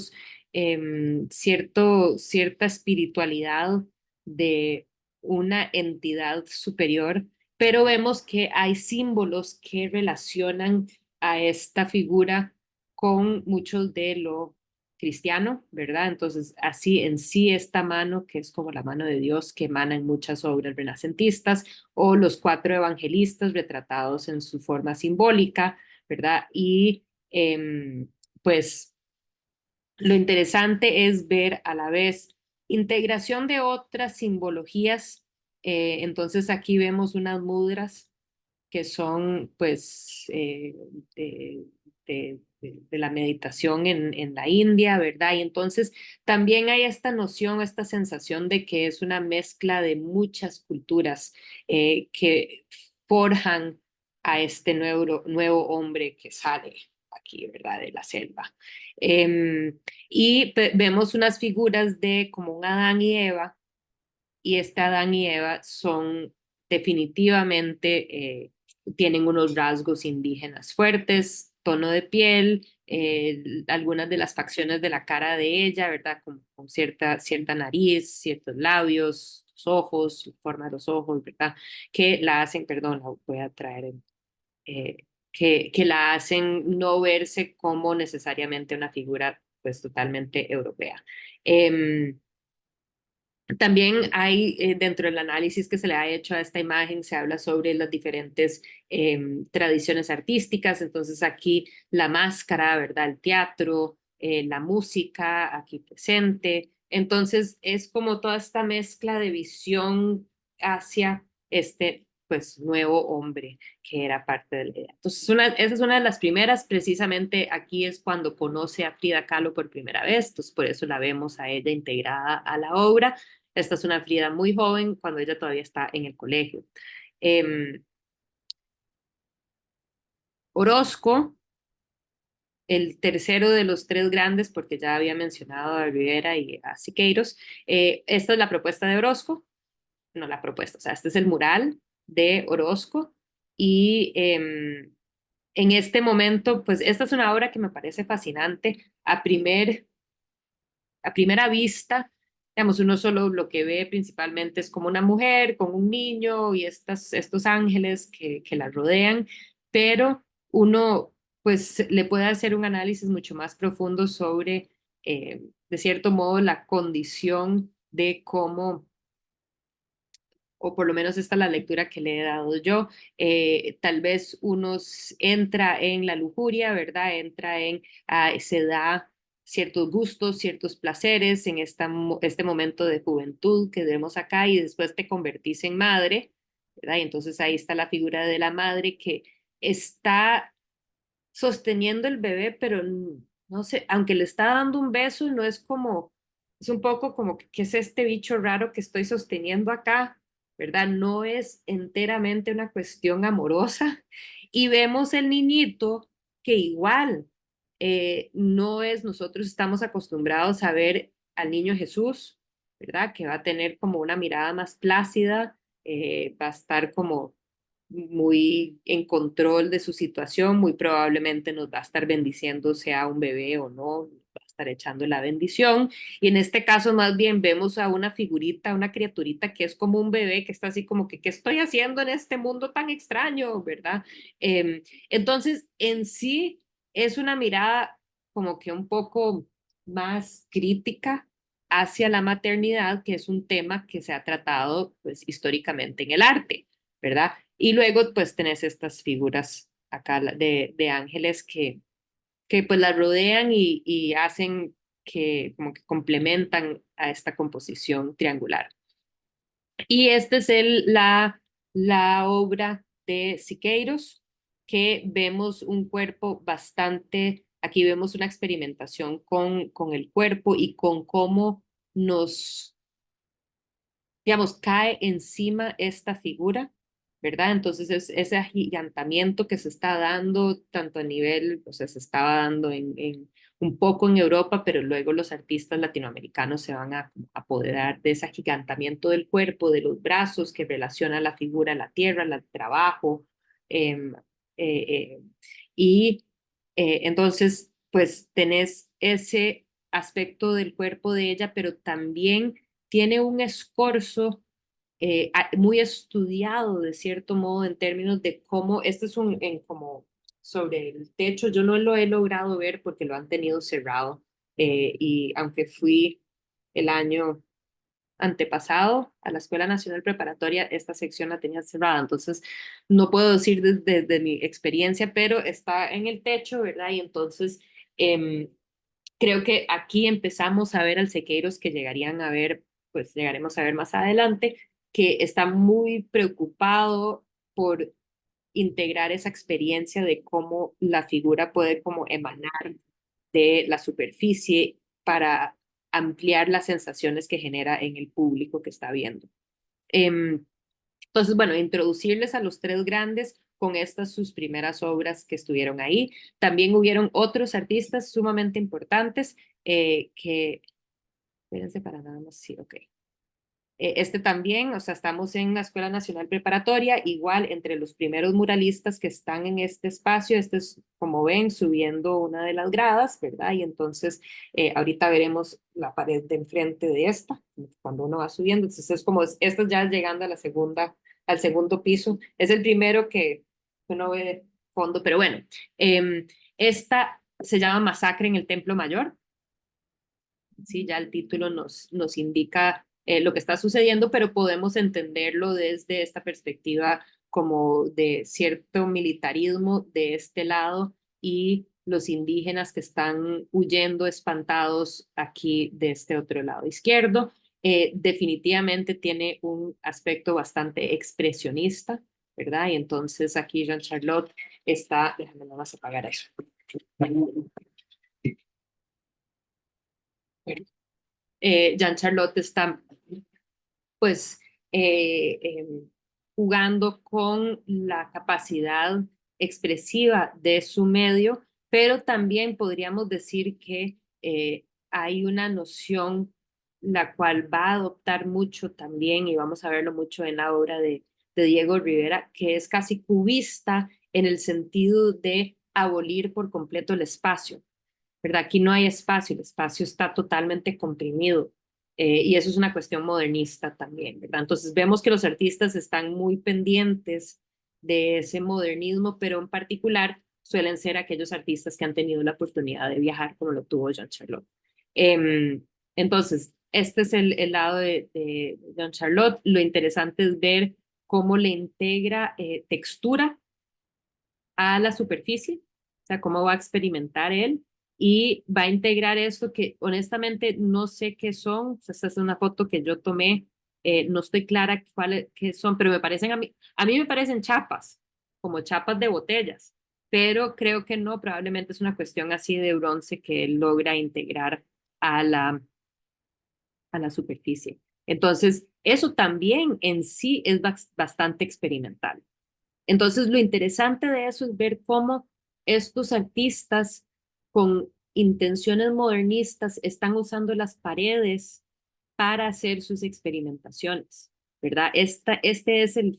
espiritualidad de una entidad superior, pero vemos que hay símbolos que relacionan a esta figura con muchos de lo cristiano, ¿verdad? Entonces, así en sí esta mano, que es como la mano de Dios que emana en muchas obras renacentistas, o los cuatro evangelistas retratados en su forma simbólica, ¿verdad? Y pues lo interesante es ver a la vez integración de otras simbologías. Entonces aquí vemos unas mudras que son pues de la meditación en la India, ¿verdad? Y entonces también hay esta noción, esta sensación de que es una mezcla de muchas culturas que forjan a este nuevo hombre que sale aquí, ¿verdad? De la selva. Y vemos unas figuras de como un Adán y Eva, y este Adán y Eva son definitivamente, tienen unos rasgos indígenas fuertes, tono de piel, algunas de las facciones de la cara de ella, ¿verdad? Con cierta nariz, ciertos labios, los ojos, forma de los ojos, ¿verdad? Que la hacen, perdón, la voy a traer, eh, que la hacen no verse como necesariamente una figura pues totalmente europea. También hay dentro del análisis que se le ha hecho a esta imagen, se habla sobre las diferentes tradiciones artísticas, entonces aquí la máscara, ¿verdad? El teatro, la música aquí presente, entonces es como toda esta mezcla de visión hacia este pues nuevo hombre que era parte de la idea. Entonces esa es una de las primeras, precisamente aquí es cuando conoce a Frida Kahlo por primera vez, entonces por eso la vemos a ella integrada a la obra. Esta es una Frida muy joven cuando ella todavía está en el colegio. Eh, Orozco, el tercero de los tres grandes, porque ya había mencionado a Rivera y a Siqueiros. Esta es la propuesta de Orozco, no la propuesta, o sea, este es el mural de Orozco y en este momento, pues esta es una obra que me parece fascinante. A primera vista, digamos, uno solo lo que ve principalmente es como una mujer con un niño y estos ángeles que la rodean, pero uno pues le puede hacer un análisis mucho más profundo sobre, de cierto modo, la condición de cómo o por lo menos esta es la lectura que le he dado yo. Tal vez uno entra en la lujuria, ¿verdad? Entra en, se da ciertos gustos, ciertos placeres en este momento de juventud que vemos acá y después te convertís en madre, ¿verdad? Y entonces ahí está la figura de la madre que está sosteniendo el bebé, pero no sé, aunque le está dando un beso, no es como, es un poco como, ¿qué es este bicho raro que estoy sosteniendo acá? ¿Verdad? No es enteramente una cuestión amorosa. Y vemos el niñito que igual no es, nosotros estamos acostumbrados a ver al niño Jesús, ¿verdad? Que va a tener como una mirada más plácida, va a estar como muy en control de su situación, muy probablemente nos va a estar bendiciendo, sea un bebé o no, va a estar echando la bendición. Y en este caso más bien vemos a una figurita, una criaturita que es como un bebé que está así como que, ¿qué estoy haciendo en este mundo tan extraño? ¿Verdad? Entonces, en sí es una mirada como que un poco más crítica hacia la maternidad, que es un tema que se ha tratado pues históricamente en el arte, ¿verdad? Y luego pues tenés estas figuras acá de ángeles que pues las rodean y hacen que como que complementan a esta composición triangular. Y esta es la obra de Siqueiros, que vemos un cuerpo bastante, aquí vemos una experimentación con el cuerpo y con cómo nos digamos, cae encima esta figura, ¿verdad? Entonces es ese agigantamiento que se está dando tanto a nivel, o sea, se estaba dando un poco en Europa, pero luego los artistas latinoamericanos se van a apoderar de ese agigantamiento del cuerpo, de los brazos, que relaciona la figura a la tierra, al trabajo, eh, eh, eh, y entonces, pues tenés ese aspecto del cuerpo de ella, pero también tiene un escorzo muy estudiado de cierto modo en términos de cómo, este es como sobre el techo, yo no lo he logrado ver porque lo han tenido cerrado y aunque fui el año antepasado a la Escuela Nacional Preparatoria, esta sección la tenía cerrada, entonces no puedo decir desde mi experiencia, pero está en el techo, ¿verdad? Y entonces creo que aquí empezamos a ver al Sequeiros que llegarían a ver, pues llegaremos a ver más adelante, que está muy preocupado por integrar esa experiencia de cómo la figura puede como emanar de la superficie para ampliar las sensaciones que genera en el público que está viendo. Entonces, bueno, introducirles a los tres grandes con estas sus primeras obras que estuvieron ahí. También hubieron otros artistas sumamente importantes espérense para nada más, sí, ok. Este también, o sea, estamos en la Escuela Nacional Preparatoria, igual entre los primeros muralistas que están en este espacio, este es, como ven, subiendo una de las gradas, ¿verdad? Y entonces, ahorita veremos la pared de enfrente de esta, cuando uno va subiendo, entonces es como, esto ya llegando a la segunda, al segundo piso, es el primero que uno ve de fondo, pero bueno, esta se llama Masacre en el Templo Mayor, ¿sí? Ya el título nos indica lo que está sucediendo, pero podemos entenderlo desde esta perspectiva como de cierto militarismo de este lado y los indígenas que están huyendo espantados aquí de este otro lado izquierdo. Definitivamente tiene un aspecto bastante expresionista, ¿verdad? Y entonces aquí Jean Charlotte está, déjame nada más apagar eso. Jean Charlotte está pues jugando con la capacidad expresiva de su medio, pero también podríamos decir que hay una noción la cual va a adoptar mucho también, y vamos a verlo mucho en la obra de Diego Rivera, que es casi cubista en el sentido de abolir por completo el espacio, ¿verdad? Aquí no hay espacio, el espacio está totalmente comprimido. Y eso es una cuestión modernista también, ¿verdad? Entonces vemos que los artistas están muy pendientes de ese modernismo, pero en particular suelen ser aquellos artistas que han tenido la oportunidad de viajar, como lo tuvo Jean Charlotte. Entonces, este es el lado de John Charlotte. Lo interesante es ver cómo le integra textura a la superficie, o sea, cómo va a experimentar él y va a integrar esto que honestamente no sé qué son. O sea, esta es una foto que yo tomé, no estoy clara cuáles qué son, pero me parecen a mí me parecen chapas, como chapas de botellas, pero creo que no, probablemente es una cuestión así de bronce que él logra integrar a a la superficie. Entonces, eso también en sí es bastante experimental. Entonces, lo interesante de eso es ver cómo estos artistas con intenciones modernistas están usando las paredes para hacer sus experimentaciones, ¿verdad? Este es el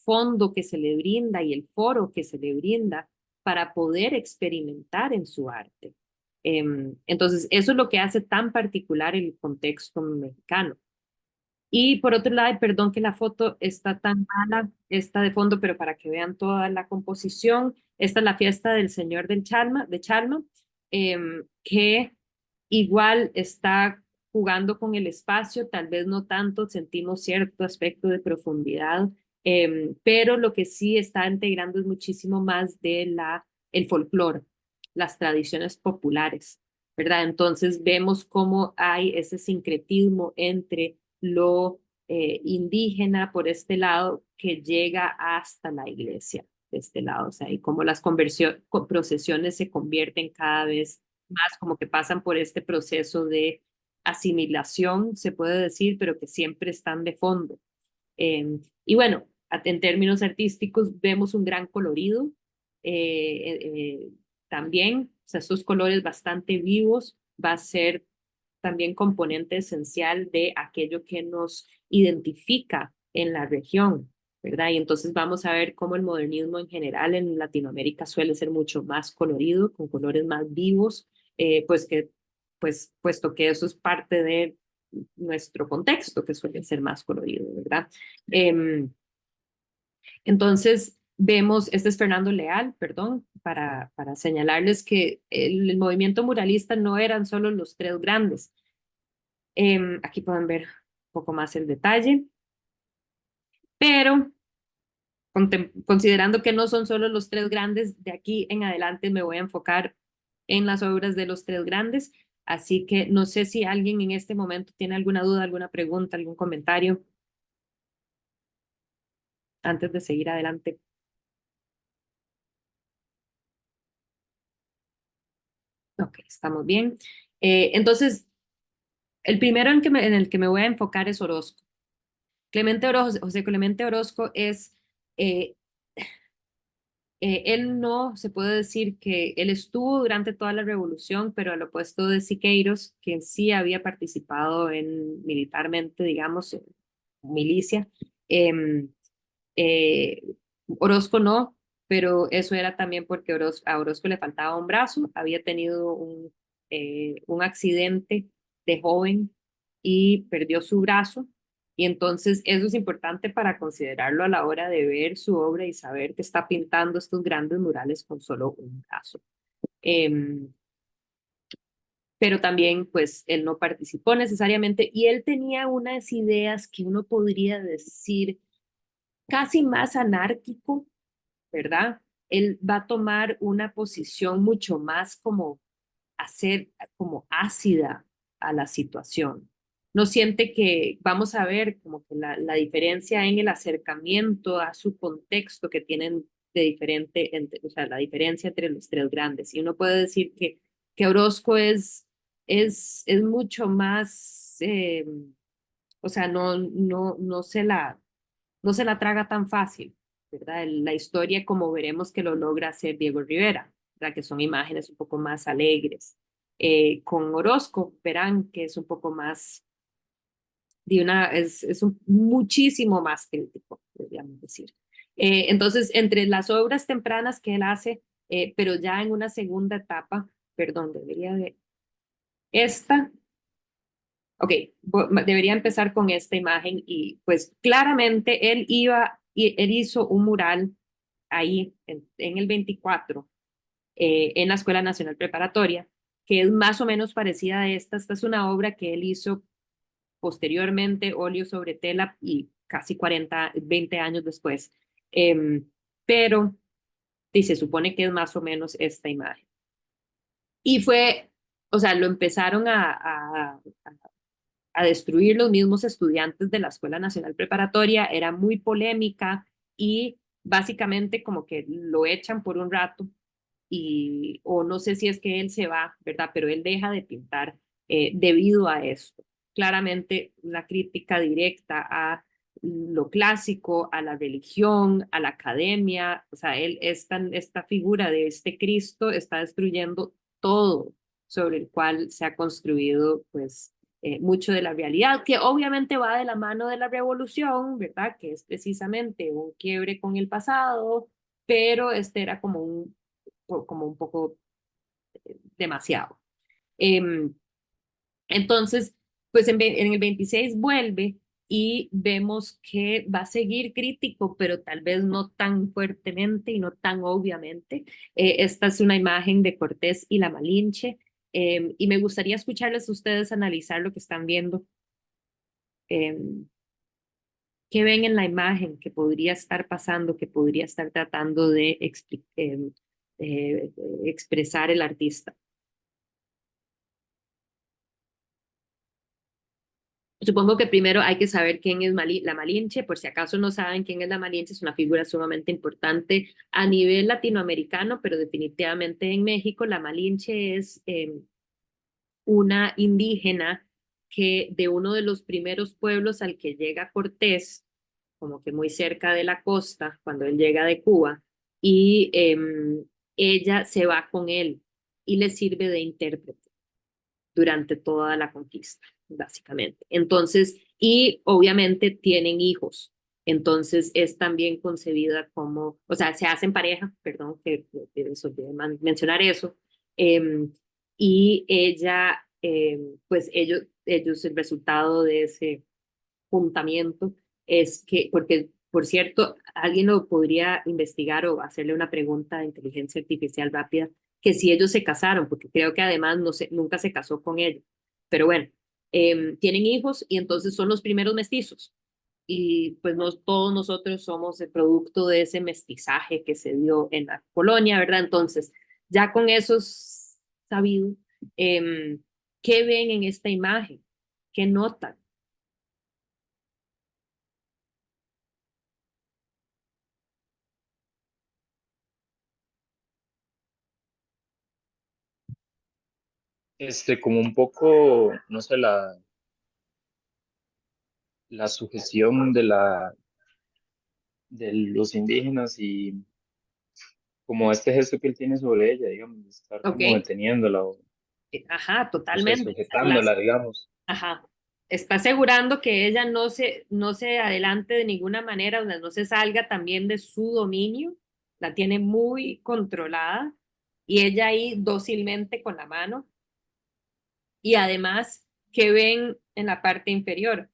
fondo que se le brinda y el foro que se le brinda para poder experimentar en su arte. Entonces, eso es lo que hace tan particular el contexto mexicano. Y por otro lado, perdón que la foto está tan mala, está de fondo, pero para que vean toda la composición, esta es la fiesta del Señor de Chalma, que igual está jugando con el espacio, tal vez no tanto, sentimos cierto aspecto de profundidad, pero lo que sí está integrando es muchísimo más de el folclore, las tradiciones populares, ¿verdad? Entonces vemos cómo hay ese sincretismo entre lo indígena por este lado que llega hasta la iglesia de este lado, o sea, y cómo las procesiones se convierten cada vez más, como que pasan por este proceso de asimilación, se puede decir, pero que siempre están de fondo. Y bueno, en términos artísticos vemos un gran colorido también, o sea, estos colores bastante vivos va a ser también componente esencial de aquello que nos identifica en la región, ¿verdad? Y entonces vamos a ver cómo el modernismo en general en Latinoamérica suele ser mucho más colorido, con colores más vivos, puesto que eso es parte de nuestro contexto, que suele ser más colorido, ¿verdad? Entonces, vemos, este es Fernando Leal, perdón, para señalarles que el movimiento muralista no eran solo los tres grandes. Aquí pueden ver un poco más el detalle, pero considerando que no son solo los tres grandes, de aquí en adelante me voy a enfocar en las obras de los tres grandes, así que no sé si alguien en este momento tiene alguna duda, alguna pregunta, algún comentario antes de seguir adelante. Ok, estamos bien. Entonces, el primero en el que me voy a enfocar es Orozco. Clemente Orozco, José Clemente Orozco es eh, él no se puede decir que él estuvo durante toda la revolución, pero al opuesto de Siqueiros, quien sí había participado en militarmente, digamos, en milicia, eh, eh, Orozco no, pero eso era también porque a Orozco le faltaba un brazo, había tenido un accidente de joven y perdió su brazo. Y entonces eso es importante para considerarlo a la hora de ver su obra y saber que está pintando estos grandes murales con solo un brazo. Pero también pues él no participó necesariamente y él tenía unas ideas que uno podría decir casi más anárquico, ¿verdad? Él va a tomar una posición mucho más como hacer como ácida a la situación. No siente que vamos a ver como que la diferencia en el acercamiento a su contexto que tienen de diferente, o sea, la diferencia entre los tres grandes. Y uno puede decir que Orozco es mucho más, o sea, no se la traga tan fácil, ¿verdad? La historia, como veremos que lo logra hacer Diego Rivera, ¿verdad? Que son imágenes un poco más alegres. Con Orozco verán que es un poco más, muchísimo más crítico, podríamos decir. Entonces, entre las obras tempranas que él hace, pero ya en una segunda etapa, perdón, debería de esta, ok, debería empezar con esta imagen y pues claramente él hizo un mural ahí en el 24 en la Escuela Nacional Preparatoria, que es más o menos parecida a esta. Esta es una obra que él hizo posteriormente óleo sobre tela y casi 20 años después. Em, pero y se supone que es más o menos esta imagen. Y fue, o sea, lo empezaron a destruir los mismos estudiantes de la Escuela Nacional Preparatoria, era muy polémica y básicamente como que lo echan por un rato y, o no sé si es que él se va, ¿verdad? Pero él deja de pintar debido a esto. Claramente una crítica directa a lo clásico, a la religión, a la academia, o sea, él, esta figura de este Cristo está destruyendo todo sobre el cual se ha construido, pues, mucho de la realidad, que obviamente va de la mano de la revolución, ¿verdad? Que es precisamente un quiebre con el pasado, pero este era como un poco demasiado. Entonces, pues en el 26 vuelve y vemos que va a seguir crítico, pero tal vez no tan fuertemente y no tan obviamente. Esta es una imagen de Cortés y la Malinche, y me gustaría escucharles a ustedes analizar lo que están viendo. Eh, ¿Qué ven en la imagen que podría estar pasando, que podría estar tratando de expresar el artista? Supongo que primero hay que saber quién es la Malinche, por si acaso no saben quién es la Malinche, es una figura sumamente importante a nivel latinoamericano, pero definitivamente en México la Malinche es una indígena que de uno de los primeros pueblos al que llega Cortés, como que muy cerca de la costa, cuando él llega de Cuba, y ella se va con él y le sirve de intérprete durante toda la conquista, básicamente. Entonces, y obviamente tienen hijos. Entonces es también concebida como, o sea, se hacen pareja, perdón, que olvidé mencionar eso, eh, y ella, pues ellos, el resultado de ese juntamiento es que, porque, por cierto, alguien lo podría investigar o hacerle una pregunta de inteligencia artificial rápida, que si ellos se casaron, porque creo que además nunca se casó con ella. Pero bueno, tienen hijos y entonces son los primeros mestizos. Y pues no, todos nosotros somos el producto de ese mestizaje que se dio en la colonia, ¿verdad? Entonces, ya con eso sabido, eh, ¿qué ven en esta imagen? ¿Qué notan? Como un poco, no sé, la sujeción de los indígenas y como este gesto que él tiene sobre ella, digamos, de estar ¿Ok? como deteniéndola o, Ajá, no sé, totalmente. sujetándola, digamos. Ajá. Está asegurando que ella no se adelante de ninguna manera, o sea, no se salga también de su dominio, la tiene muy controlada y ella ahí dócilmente con la mano y además que ven en la parte inferior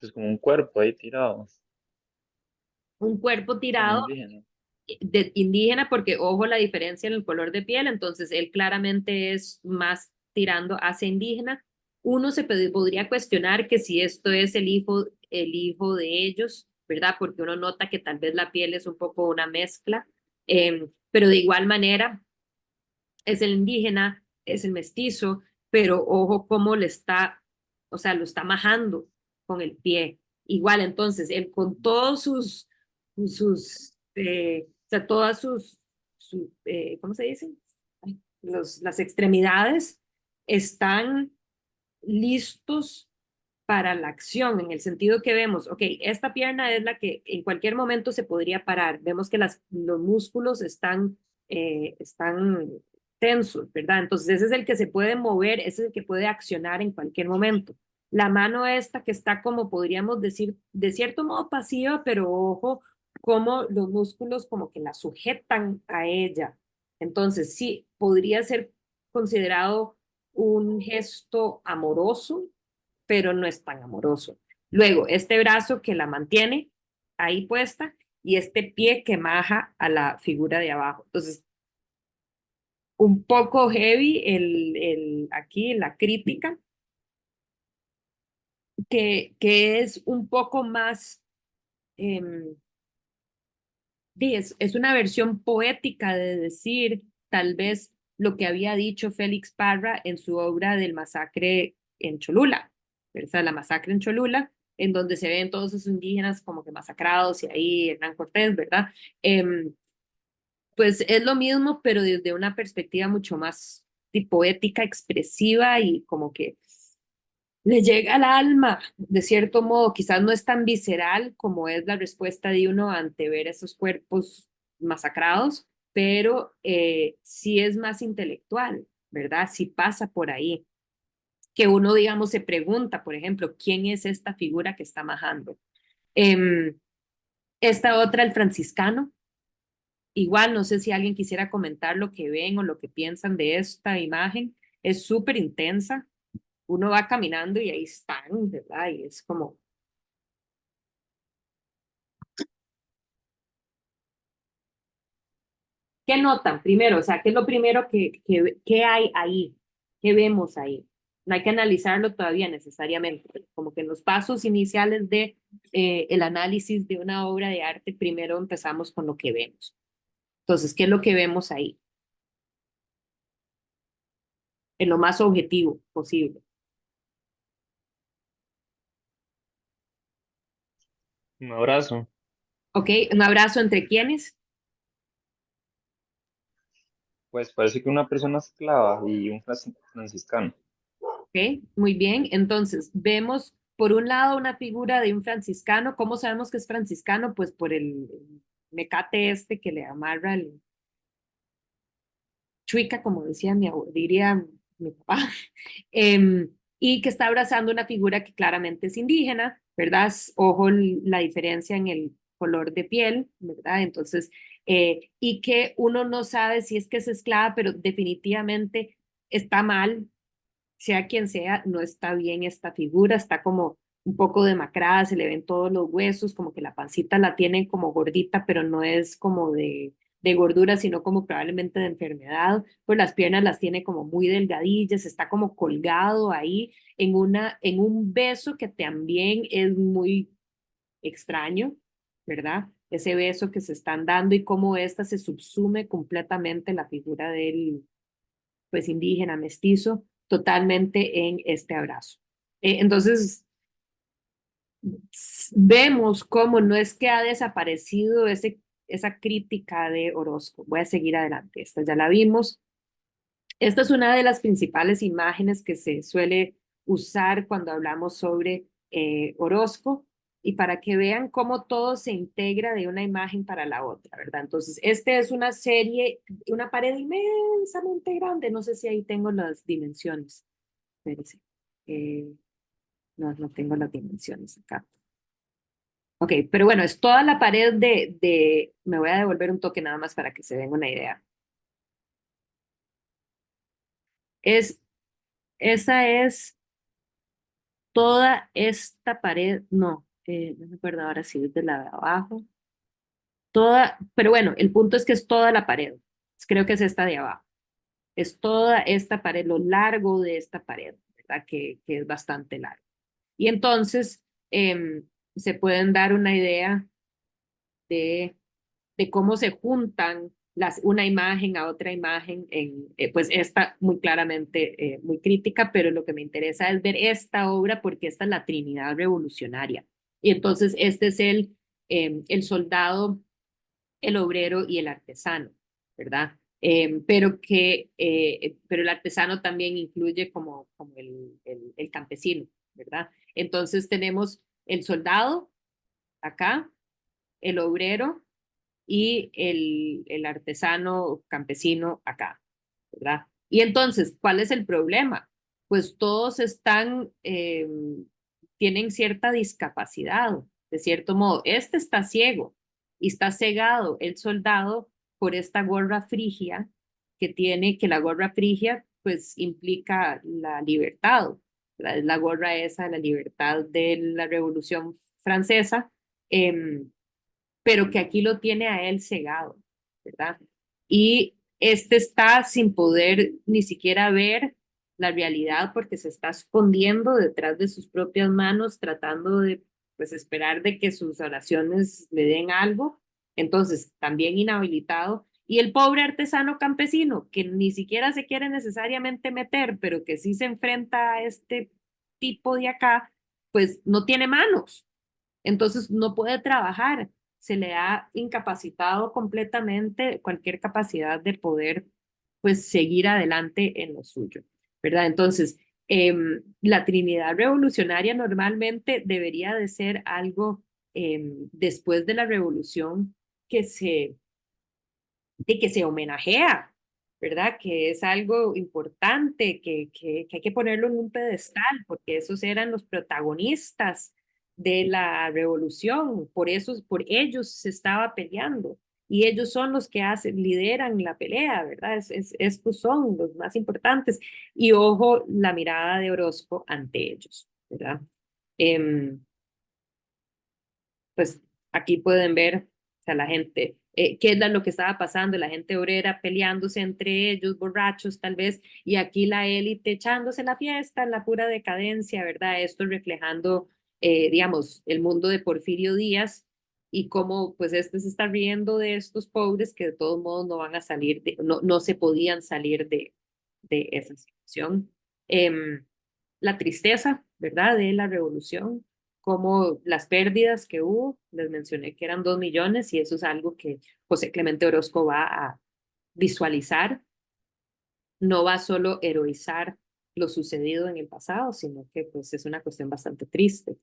Es como un cuerpo ahí tirado un cuerpo de un tirado indígena. de indígena, porque ojo la diferencia en el color de piel, entonces él claramente es más tirando hacia indígena. Uno podría cuestionar que si esto es el hijo de ellos, ¿verdad? Porque uno nota que tal vez la piel es un poco una mezcla, pero de igual manera es el indígena, es el mestizo, pero ojo cómo le está, o sea, lo está majando con el pie. Igual, entonces, él con todos o sea, todas ¿cómo se dice? Las extremidades están listos para la acción, en el sentido que vemos, ok, esta pierna es la que en cualquier momento se podría parar. Vemos que los músculos están tensos, ¿verdad? Entonces ese es el que se puede mover, ese es el que puede accionar en cualquier momento. La mano esta que está como podríamos decir, de cierto modo pasiva, pero ojo, como los músculos como que la sujetan a ella. Entonces sí, podría ser considerado un gesto amoroso, pero no es tan amoroso. Luego, este brazo que la mantiene ahí puesta y este pie que maja a la figura de abajo. Entonces, un poco heavy aquí la crítica, que es un poco más, em, es una versión poética de decir tal vez lo que había dicho Félix Parra en su obra del masacre en Cholula, ¿verdad? La masacre en Cholula, en donde se ven todos esos indígenas como que masacrados y ahí Hernán Cortés, ¿verdad? Pues es lo mismo, pero desde una perspectiva mucho más poética, expresiva y como que le llega al alma, de cierto modo, quizás no es tan visceral como es la respuesta de uno ante ver esos cuerpos masacrados, pero sí es más intelectual, ¿verdad? Sí pasa por ahí, que uno, digamos, se pregunta, por ejemplo, ¿quién es esta figura que está majando? Eh, esta otra, el franciscano, igual, no sé si alguien quisiera comentar lo que ven o lo que piensan de esta imagen, es súper intensa, uno va caminando y ahí están, ¿verdad? Y es como, ¿qué notan primero? O sea, ¿qué es lo primero que hay ahí? ¿Qué vemos ahí? No hay que analizarlo todavía necesariamente, como que en los pasos iniciales de el análisis de una obra de arte, primero empezamos con lo que vemos. Entonces, ¿qué es lo que vemos ahí? En lo más objetivo posible. Un abrazo. ¿Ok? Un abrazo entre quienes. Pues parece que una persona esclava y un franciscano. ¿Ok? Muy bien. Entonces, vemos por un lado una figura de un franciscano. ¿Cómo sabemos que es franciscano? Pues por el mecate este que le amarra el chuica, como decía diría mi papá, y que está abrazando una figura que claramente es indígena, ¿verdad? Ojo la diferencia en el color de piel, ¿verdad? Entonces, y que uno no sabe si es que es esclava, pero definitivamente está mal, sea quien sea, no está bien esta figura, está como un poco demacrada, se le ven todos los huesos, como que la pancita la tiene como gordita, pero no es como de gordura, sino como probablemente de enfermedad, pues las piernas las tiene como muy delgadillas, está como colgado ahí en un beso que también es muy extraño, ¿verdad? Ese beso que se están dando y cómo esta se subsume completamente la figura del pues indígena, mestizo, totalmente en este abrazo. Entonces, vemos cómo no es que ha desaparecido esa crítica de Orozco. Voy a seguir adelante, esta ya la vimos. Esta es una de las principales imágenes que se suele usar cuando hablamos sobre Orozco y para que vean cómo todo se integra de una imagen para la otra, ¿verdad? Entonces, este es una serie, una pared inmensamente grande, no sé si ahí tengo las dimensiones. Espérese. Eh, no, no tengo las dimensiones acá. Ok, pero bueno, es toda la pared me voy a devolver un toque nada más para que se den una idea. Es, esa es toda esta pared, no, no me acuerdo ahora si es de la de abajo, toda, pero bueno, el punto es que es toda la pared, creo que es esta de abajo, es toda esta pared, lo largo de esta pared, ¿verdad? Que es bastante largo. Y entonces se pueden dar una idea de, de cómo se juntan una imagen a otra imagen, pues esta muy claramente muy crítica, pero lo que me interesa es ver esta obra porque esta es la Trinidad Revolucionaria. Y entonces este es el soldado, el obrero y el artesano, ¿verdad? Pero el artesano también incluye como el campesino, ¿verdad? Entonces tenemos el soldado acá, el obrero y el artesano campesino acá, ¿verdad? Y entonces, ¿cuál es el problema? Pues todos tienen cierta discapacidad, de cierto modo. Este está ciego y está cegado el soldado por esta gorra frigia que tiene, que la gorra frigia pues implica la libertad, ¿verdad? Es la gorra esa, la libertad de la Revolución Francesa. Eh, pero que aquí lo tiene a él cegado, ¿verdad? Y este está sin poder ni siquiera ver la realidad porque se está escondiendo detrás de sus propias manos, tratando de pues esperar de que sus oraciones le den algo. Entonces, también inhabilitado. Y el pobre artesano campesino, que ni siquiera se quiere necesariamente meter, pero que sí se enfrenta a este tipo de acá, pues no tiene manos, entonces no puede trabajar, se le ha incapacitado completamente cualquier capacidad de poder pues seguir adelante en lo suyo, ¿verdad? Entonces, la Trinidad Revolucionaria normalmente debería de ser algo después de la revolución que se que se homenajea, ¿verdad? Que es algo importante, que hay que ponerlo en un pedestal, porque esos eran los protagonistas de la revolución, por eso, por ellos se estaba peleando. Y ellos son los que hacen, lideran la pelea, ¿verdad? Estos son los más importantes. Y ojo, la mirada de Orozco ante ellos, ¿verdad? Eh, pues aquí pueden ver, o sea, la gente, qué es lo que estaba pasando, la gente obrera peleándose entre ellos, borrachos tal vez, y aquí la élite echándose la fiesta en la pura decadencia, ¿verdad? Esto reflejando, digamos, el mundo de Porfirio Díaz y cómo pues este se está riendo de estos pobres que de todos modos no van a salir, no se podían salir de esa situación. La tristeza, ¿verdad? De la revolución, como las pérdidas que hubo, les mencioné que eran 2 millones y eso es algo que José Clemente Orozco va a visualizar, no va solo a heroizar lo sucedido en el pasado, sino que pues es una cuestión bastante triste,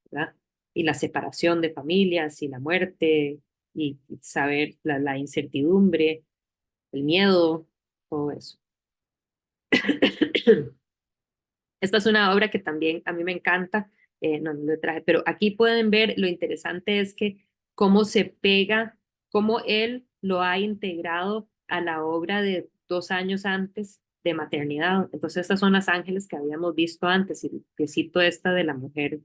¿verdad? Y la separación de familias y la muerte y saber la incertidumbre, el miedo, todo eso. Esta es una obra que también a mí me encanta, no lo traje, pero aquí pueden ver, lo interesante es que cómo se pega, cómo él lo ha integrado a la obra de 2 años antes de maternidad. Entonces, estas son las ángeles que habíamos visto antes, y que cito esta de la mujer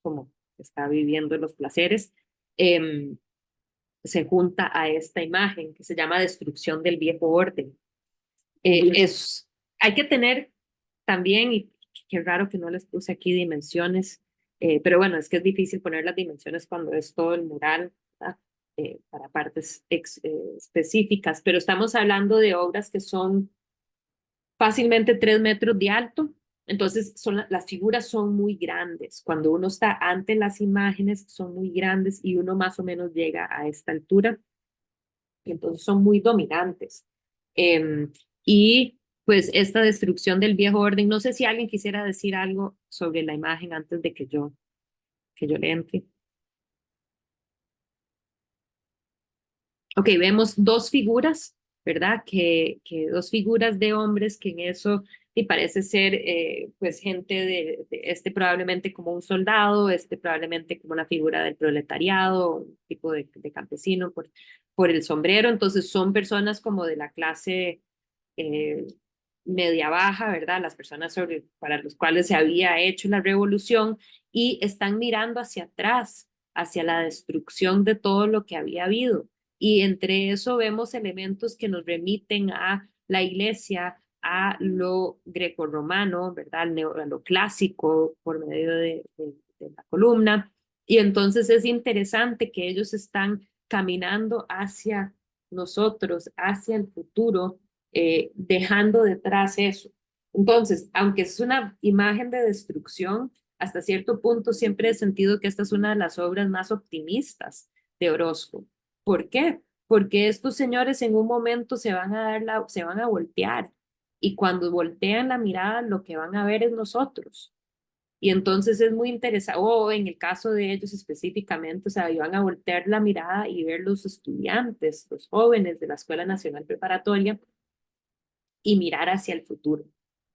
como está viviendo los placeres, eh, se junta a esta imagen que se llama Destrucción del Viejo Orden. Es, hay que tener también, y qué raro que no les puse aquí dimensiones, pero bueno, es que es difícil poner las dimensiones cuando es todo el mural, ¿verdad? Para partes específicas, pero estamos hablando de obras que son fácilmente 3 metros de alto, entonces las figuras son muy grandes. Cuando uno está ante las imágenes, son muy grandes y uno más o menos llega a esta altura y entonces son muy dominantes. Y pues esta destrucción del viejo orden, no sé si alguien quisiera decir algo sobre la imagen antes de que yo le entre. Ok, vemos dos figuras, ¿verdad? Que dos figuras de hombres que en eso y parece ser pues gente de este probablemente como un soldado, este probablemente como una figura del proletariado, un tipo de campesino por el sombrero, entonces son personas como de la clase eh, media baja, ¿verdad? Las personas para los cuales se había hecho la revolución y están mirando hacia atrás, hacia la destrucción de todo lo que había habido. Y entre eso vemos elementos que nos remiten a la iglesia, a lo grecorromano, ¿verdad? A lo clásico por medio de la columna. Y entonces es interesante que ellos están caminando hacia nosotros, hacia el futuro, dejando detrás eso. Entonces, aunque es una imagen de destrucción, hasta cierto punto siempre he sentido que esta es una de las obras más optimistas de Orozco. ¿Por qué? Porque estos señores en un momento se van a voltear y cuando voltean la mirada lo que van a ver es nosotros. Y entonces es muy interesante, o en el caso de ellos específicamente, o sea, iban a voltear la mirada y ver los estudiantes, los jóvenes de la Escuela Nacional Preparatoria y mirar hacia el futuro,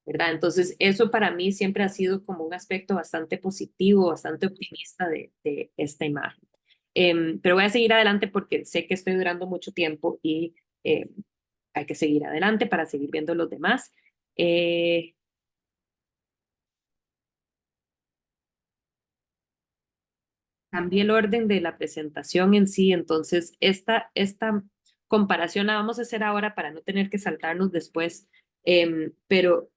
¿verdad? Entonces, eso para mí siempre ha sido como un aspecto bastante positivo, bastante optimista de esta imagen. Pero voy a seguir adelante porque sé que estoy durando mucho tiempo y hay que seguir adelante para seguir viendo los demás. Eh, Cambié el orden de la presentación en sí, entonces esta comparación la vamos a hacer ahora para no tener que saltarnos después, pero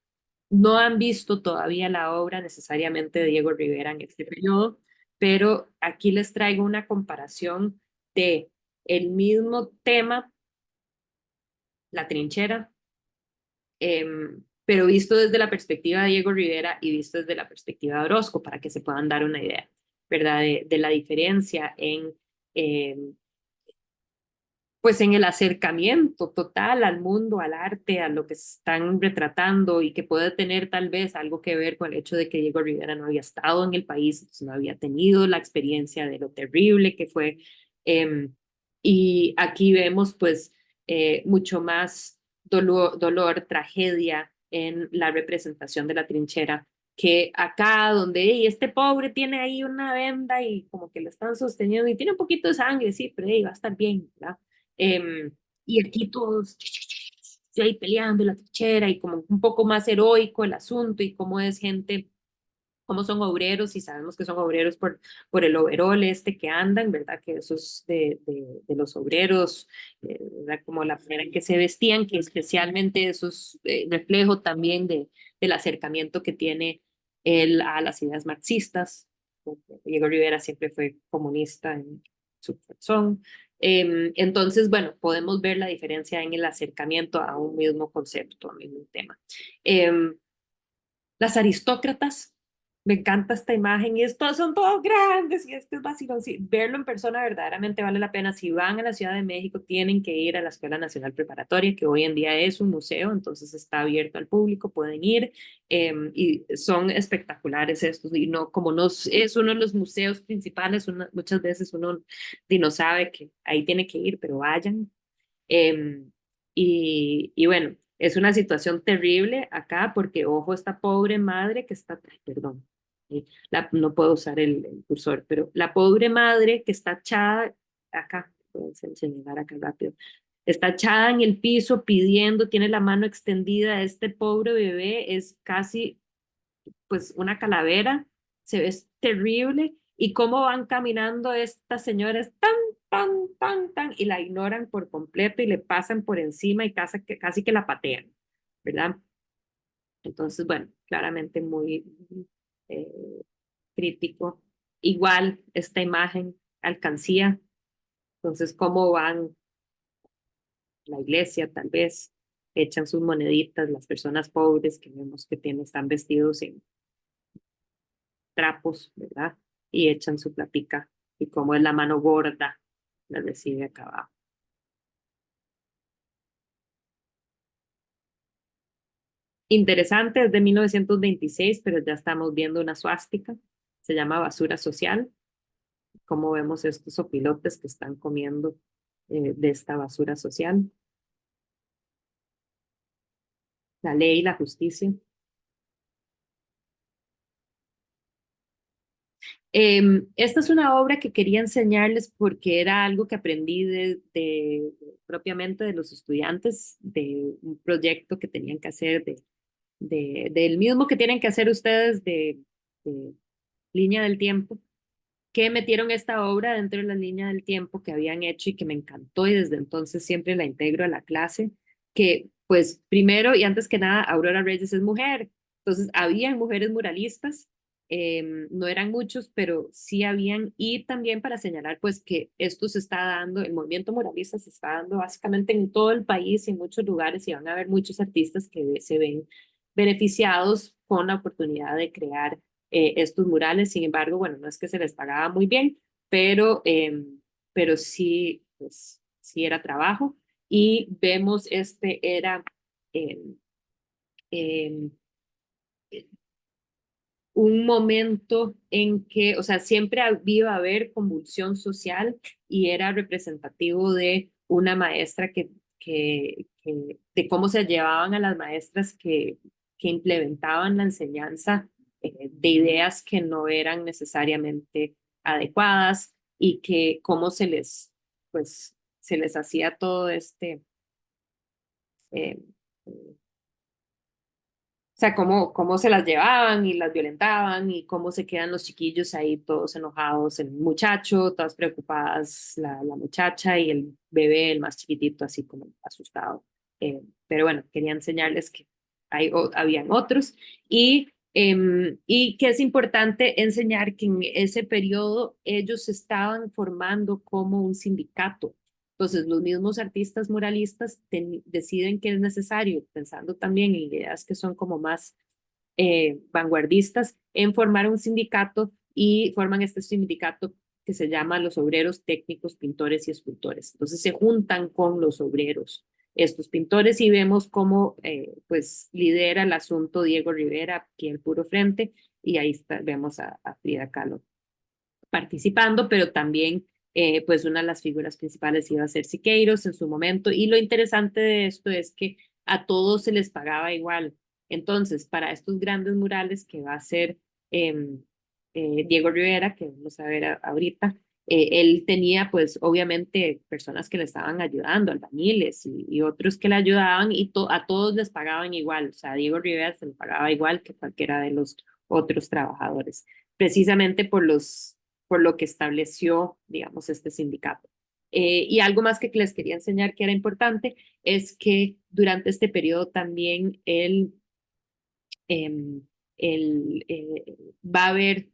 no han visto todavía la obra necesariamente de Diego Rivera en este periodo, pero aquí les traigo una comparación de el mismo tema, la trinchera, pero visto desde la perspectiva de Diego Rivera y visto desde la perspectiva de Orozco, para que se puedan dar una idea, ¿verdad? De la diferencia en, eh, pues en el acercamiento total al mundo, al arte, a lo que están retratando y que puede tener tal vez algo que ver con el hecho de que Diego Rivera no había estado en el país, no había tenido la experiencia de lo terrible que fue. Y aquí vemos pues mucho más dolor, tragedia en la representación de la trinchera que acá donde este pobre tiene ahí una venda y como que lo están sosteniendo y tiene un poquito de sangre, sí, pero va a estar bien, ¿verdad? Eh, y aquí todos ahí peleando en la trinchera y como un poco más heroico el asunto y cómo es gente, cómo son obreros y sabemos que son obreros por el overol este que andan, ¿verdad? Que eso es de los obreros, ¿verdad? Como la manera en que se vestían, que especialmente eso es reflejo también del acercamiento que tiene él a las ideas marxistas. Diego Rivera siempre fue comunista en su corazón. Entonces, bueno, podemos ver la diferencia en el acercamiento a un mismo concepto, a un mismo tema. Las aristócratas, me encanta esta imagen y estos son todos grandes y es vacilón. Sí, verlo en persona verdaderamente vale la pena. Si van a la Ciudad de México, tienen que ir a la Escuela Nacional Preparatoria, que hoy en día es un museo, entonces está abierto al público, pueden ir y son espectaculares estos. Y no, como no es uno de los museos principales, muchas veces uno no sabe que ahí tiene que ir, pero vayan. Y bueno, es una situación terrible acá porque, ojo, esta pobre madre que está, ay, perdón, no puedo usar el cursor, pero la pobre madre que está echada acá, puedo enseñar acá rápido, está echada en el piso pidiendo, tiene la mano extendida, este pobre bebé es casi pues una calavera, se ve terrible y cómo van caminando estas señoras tan, y la ignoran por completo y le pasan por encima y casi que la patean, ¿verdad? Entonces, bueno, claramente muy eh, crítico. Igual esta imagen, alcancía, entonces cómo van la iglesia tal vez, echan sus moneditas, las personas pobres que vemos que están vestidos en trapos, ¿verdad? Y echan su platica y como es la mano gorda, la recibe acá abajo. Interesante, es de 1926, pero ya estamos viendo una suástica. Se llama basura social. Como vemos estos opilotes que están comiendo de esta basura social. La ley y la justicia. Esta es una obra que quería enseñarles porque era algo que aprendí propiamente de los estudiantes, de un proyecto que tenían que hacer, del mismo que tienen que hacer ustedes de línea del tiempo, que metieron esta obra dentro de la línea del tiempo que habían hecho y que me encantó y desde entonces siempre la integro a la clase, que pues primero y antes que nada, Aurora Reyes es mujer, entonces habían mujeres muralistas, no eran muchos, pero sí habían, y también para señalar pues que esto se está dando, el movimiento muralista se está dando básicamente en todo el país y en muchos lugares y van a haber muchos artistas que se ven beneficiados con la oportunidad de crear estos murales. Sin embargo, bueno, no es que se les pagaba muy bien, pero sí, pues, sí era trabajo. Y vemos era eh, eh, un momento en que, o sea, siempre iba a haber convulsión social y era representativo de una maestra de cómo se llevaban a las maestras que implementaban la enseñanza de ideas que no eran necesariamente adecuadas y que cómo pues, se les hacía todo eh, sea, cómo se las llevaban y las violentaban y cómo se quedan los chiquillos ahí todos enojados, el muchacho, todas preocupadas, la muchacha y el bebé, el más chiquitito, así como asustado. Pero bueno, quería enseñarles que habían otros y que es importante enseñar que en ese periodo ellos se estaban formando como un sindicato. Entonces, los mismos artistas muralistas deciden que es necesario, pensando también en ideas que son como más vanguardistas, en formar un sindicato y forman este sindicato que se llama los obreros técnicos, pintores y escultores. Entonces, se juntan con los obreros, estos pintores, y vemos cómo pues lidera el asunto Diego Rivera, aquí el puro frente, y ahí vemos a Frida Kahlo participando, pero también pues una de las figuras principales iba a ser Siqueiros en su momento. Y lo interesante de esto es que a todos se les pagaba igual. Entonces, para estos grandes murales que va a ser eh, Diego Rivera, que vamos a ver ahorita, él tenía pues obviamente personas que le estaban ayudando, albañiles y otros que le ayudaban y a todos les pagaban igual. O sea, a Diego Rivera se le pagaba igual que cualquiera de los otros trabajadores, precisamente por lo que estableció, digamos, este sindicato. Y algo más que les quería enseñar que era importante es que durante este periodo también eh, va a haber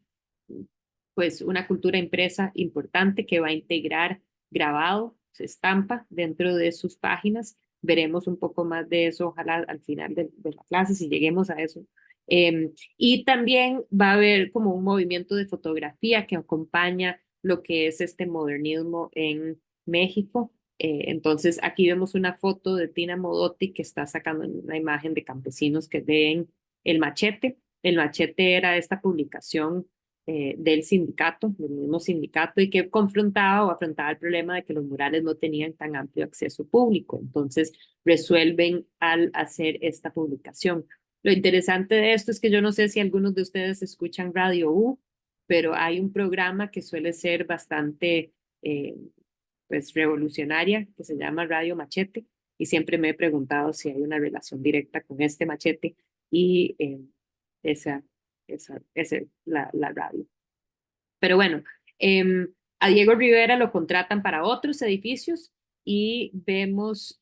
pues una cultura impresa importante que va a integrar grabado, estampa dentro de sus páginas. Veremos un poco más de eso, ojalá al final de la clase, si lleguemos a eso. Y también va a haber como un movimiento de fotografía que acompaña lo que es este modernismo en México. Entonces, aquí vemos una foto de Tina Modotti que está sacando una imagen de campesinos que ven el machete. El machete era esta publicación del sindicato, del mismo sindicato, y que confrontaba o afrontaba el problema de que los murales no tenían tan amplio acceso público. Entonces, resuelven al hacer esta publicación. Lo interesante de esto es que yo no sé si algunos de ustedes escuchan Radio U, pero hay un programa que suele ser bastante pues revolucionaria que se llama Radio Machete y siempre me he preguntado si hay una relación directa con este machete y esa, esa la radio. Pero bueno, a Diego Rivera lo contratan para otros edificios y vemos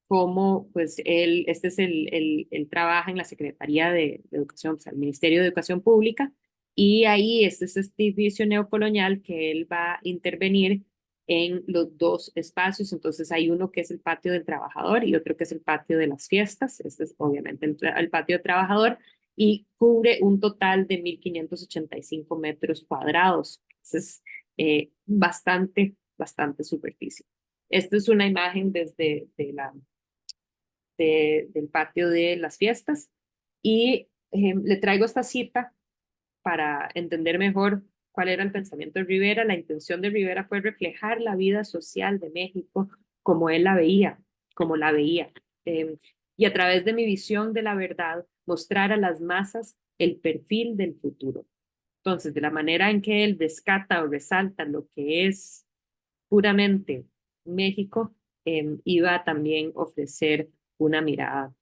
cómo pues este es él trabaja en la Secretaría de Educación, o sea, el Ministerio de Educación Pública, y ahí este es este edificio neocolonial que él va a intervenir en los dos espacios. Entonces hay uno que es el patio del trabajador y otro que es el patio de las fiestas. Este es obviamente el patio del trabajador y cubre un total de 1.585 metros cuadrados. Es bastante superficie. Esta es una imagen desde del patio de las fiestas y le traigo esta cita para entender mejor cuál era el pensamiento de Rivera. La intención de Rivera fue reflejar la vida social de México como él la veía, como la veía. Eh, y a través de mi visión de la verdad, mostrar a las masas el perfil del futuro. Entonces, de la manera en que él descata o resalta lo que es puramente México, iba a también ofrecer una mirada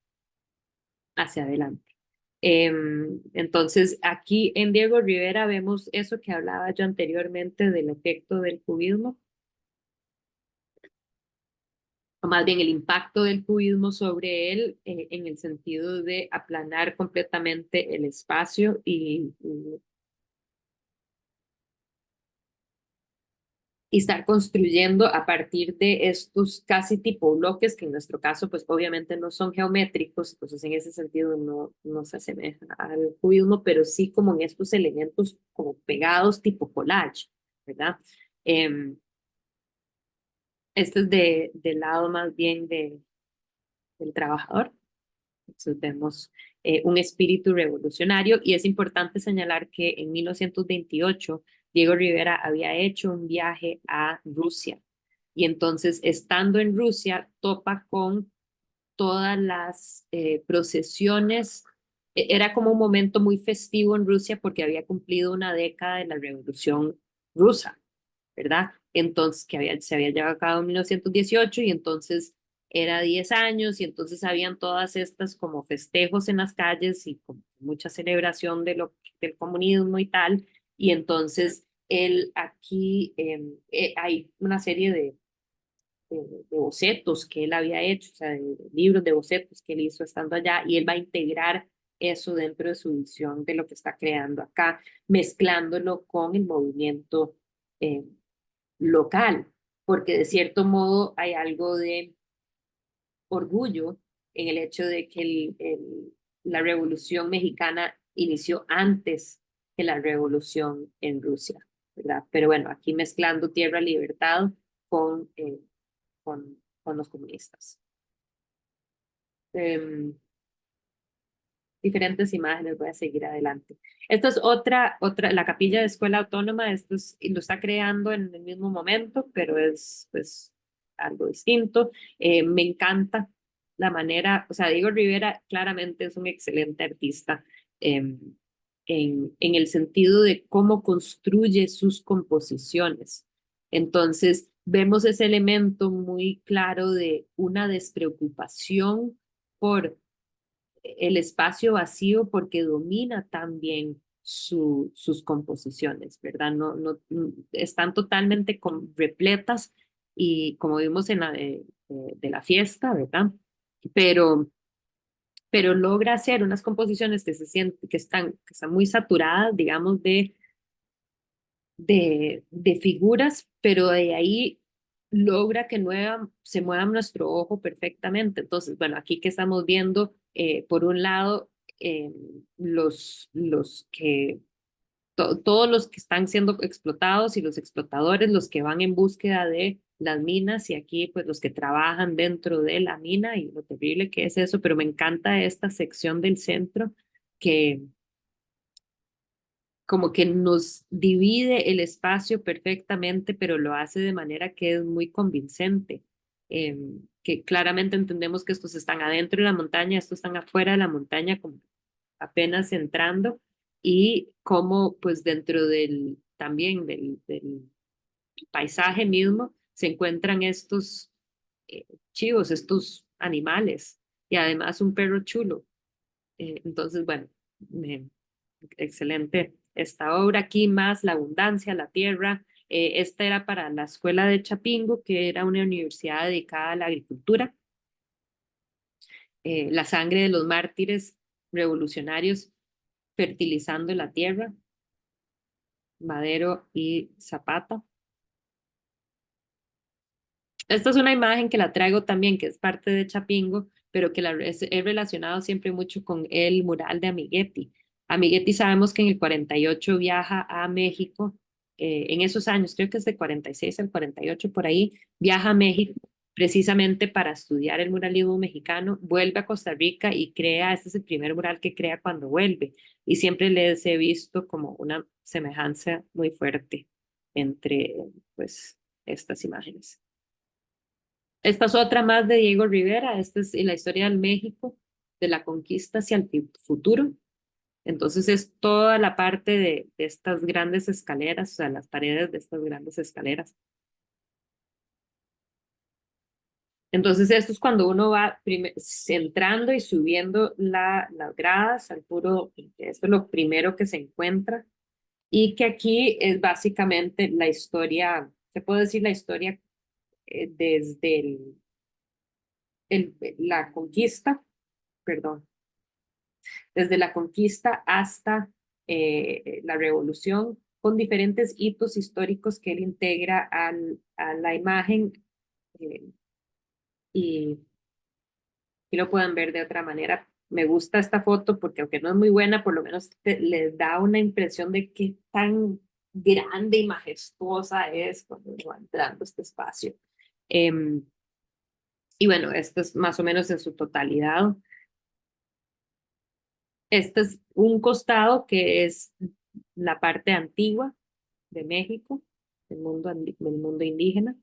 hacia adelante. Entonces, aquí en Diego Rivera vemos eso que hablaba yo anteriormente del efecto del cubismo, o más bien el impacto del cubismo sobre él en el sentido de aplanar completamente el espacio y estar construyendo a partir de estos casi tipo bloques, que en nuestro caso pues obviamente no son geométricos, entonces en ese sentido no se asemeja al cubismo, pero sí como en estos elementos como pegados tipo collage, ¿verdad? Eh, este es del lado más bien del trabajador. Entonces vemos un espíritu revolucionario y es importante señalar que en 1928 Diego Rivera había hecho un viaje a Rusia y entonces estando en Rusia topa con todas las procesiones. Era como un momento muy festivo en Rusia porque había cumplido una década de la Revolución Rusa, ¿verdad? Entonces, se había llevado a cabo en 1918 y entonces era 10 años y entonces habían todas estas como festejos en las calles y como mucha celebración del comunismo y tal. Y entonces él aquí hay una serie de bocetos que él había hecho, o sea, de libros de bocetos que él hizo estando allá, y él va a integrar eso dentro de su visión de lo que está creando acá, mezclándolo con el movimiento eh, local, porque de cierto modo hay algo de orgullo en el hecho de que la Revolución Mexicana inició antes que la Revolución en Rusia, ¿verdad? Pero bueno, aquí mezclando Tierra Libertad con, con los comunistas. Diferentes imágenes, voy a seguir adelante. Esta es la capilla de Escuela Autónoma, lo está creando en el mismo momento, pero es pues algo distinto. Me encanta la manera, o sea, Diego Rivera claramente es un excelente artista eh, en el sentido de cómo construye sus composiciones. Entonces, vemos ese elemento muy claro de una despreocupación por el espacio vacío porque domina también sus composiciones, ¿verdad? Están totalmente repletas y como vimos en de la fiesta, ¿verdad? Pero, pero logra hacer unas composiciones que se sienten, que están muy saturadas, digamos, de figuras, pero de ahí logra que se mueva nuestro ojo perfectamente. Entonces, bueno, aquí que estamos viendo, por un lado, eh, los que, todos los que están siendo explotados y los explotadores, los que van en búsqueda de las minas y aquí pues los que trabajan dentro de la mina y lo terrible que es eso, pero me encanta esta sección del centro que como que nos divide el espacio perfectamente, pero lo hace de manera que es muy convincente. Que claramente entendemos que estos están adentro de la montaña, estos están afuera de la montaña, como apenas entrando, y como pues dentro también del paisaje mismo se encuentran estos eh, chivos, estos animales, y además un perro chulo. Entonces, bueno, excelente esta obra aquí, más la abundancia, la tierra. Esta era para la escuela de Chapingo, que era una universidad dedicada a la agricultura. La sangre de los mártires revolucionarios fertilizando la tierra, Madero y Zapata. Esta es una imagen que la traigo también, que es parte de Chapingo, pero que es relacionado siempre mucho con el mural de Amiguetti. Amiguetti sabemos que en el 48 viaja a México, en esos años, creo que es de 46 al 48 por ahí, viaja a México precisamente para estudiar el muralismo mexicano, vuelve a Costa Rica y crea, este es el primer mural que crea cuando vuelve, y siempre les he visto como una semejanza muy fuerte entre, pues, estas imágenes. Esta es otra más de Diego Rivera. Esta es la historia del México, de la conquista hacia el futuro. Entonces es toda la parte de estas grandes escaleras, o sea, las paredes de estas grandes escaleras. Entonces esto es cuando uno va entrando y subiendo las gradas al puro, esto es lo primero que se encuentra y que aquí es básicamente la historia, se puede decir la historia desde la conquista, perdón, desde la conquista hasta la revolución, con diferentes hitos históricos que él integra a la imagen eh, y, y lo pueden ver de otra manera. Me gusta esta foto porque aunque no es muy buena, por lo menos le da una impresión de qué tan grande y majestuosa es cuando uno va entrando a este espacio. Y bueno, esto es más o menos en su totalidad. Este es un costado que es la parte antigua de México, del mundo indígena,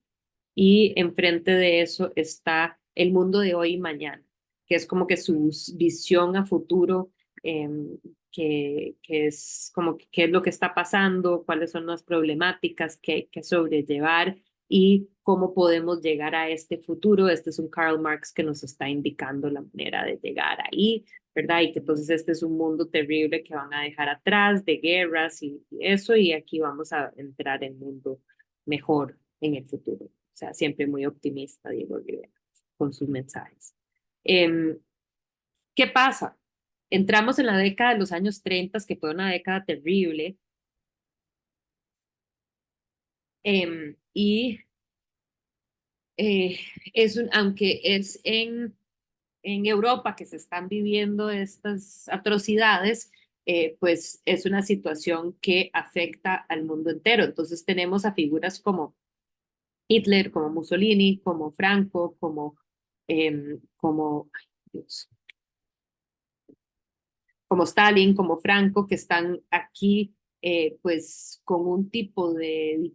y enfrente de eso está el mundo de hoy y mañana, que es como que su visión a futuro, que es como que qué es lo que está pasando, cuáles son las problemáticas que hay que sobrellevar y cómo podemos llegar a este futuro. Este es un Karl Marx que nos está indicando la manera de llegar ahí, ¿verdad? Y que entonces este es un mundo terrible que van a dejar atrás de guerras y eso, y aquí vamos a entrar en un mundo mejor en el futuro. O sea, siempre muy optimista Diego Rivera con sus mensajes. Eh, ¿Qué pasa? Entramos en la década de los años 30, que fue una década terrible, y eh, aunque es en Europa que se están viviendo estas atrocidades, pues es una situación que afecta al mundo entero. Entonces tenemos a figuras como Hitler, como Mussolini, como Franco, como, ay, Dios, como Stalin, como Franco, que están aquí pues con un tipo de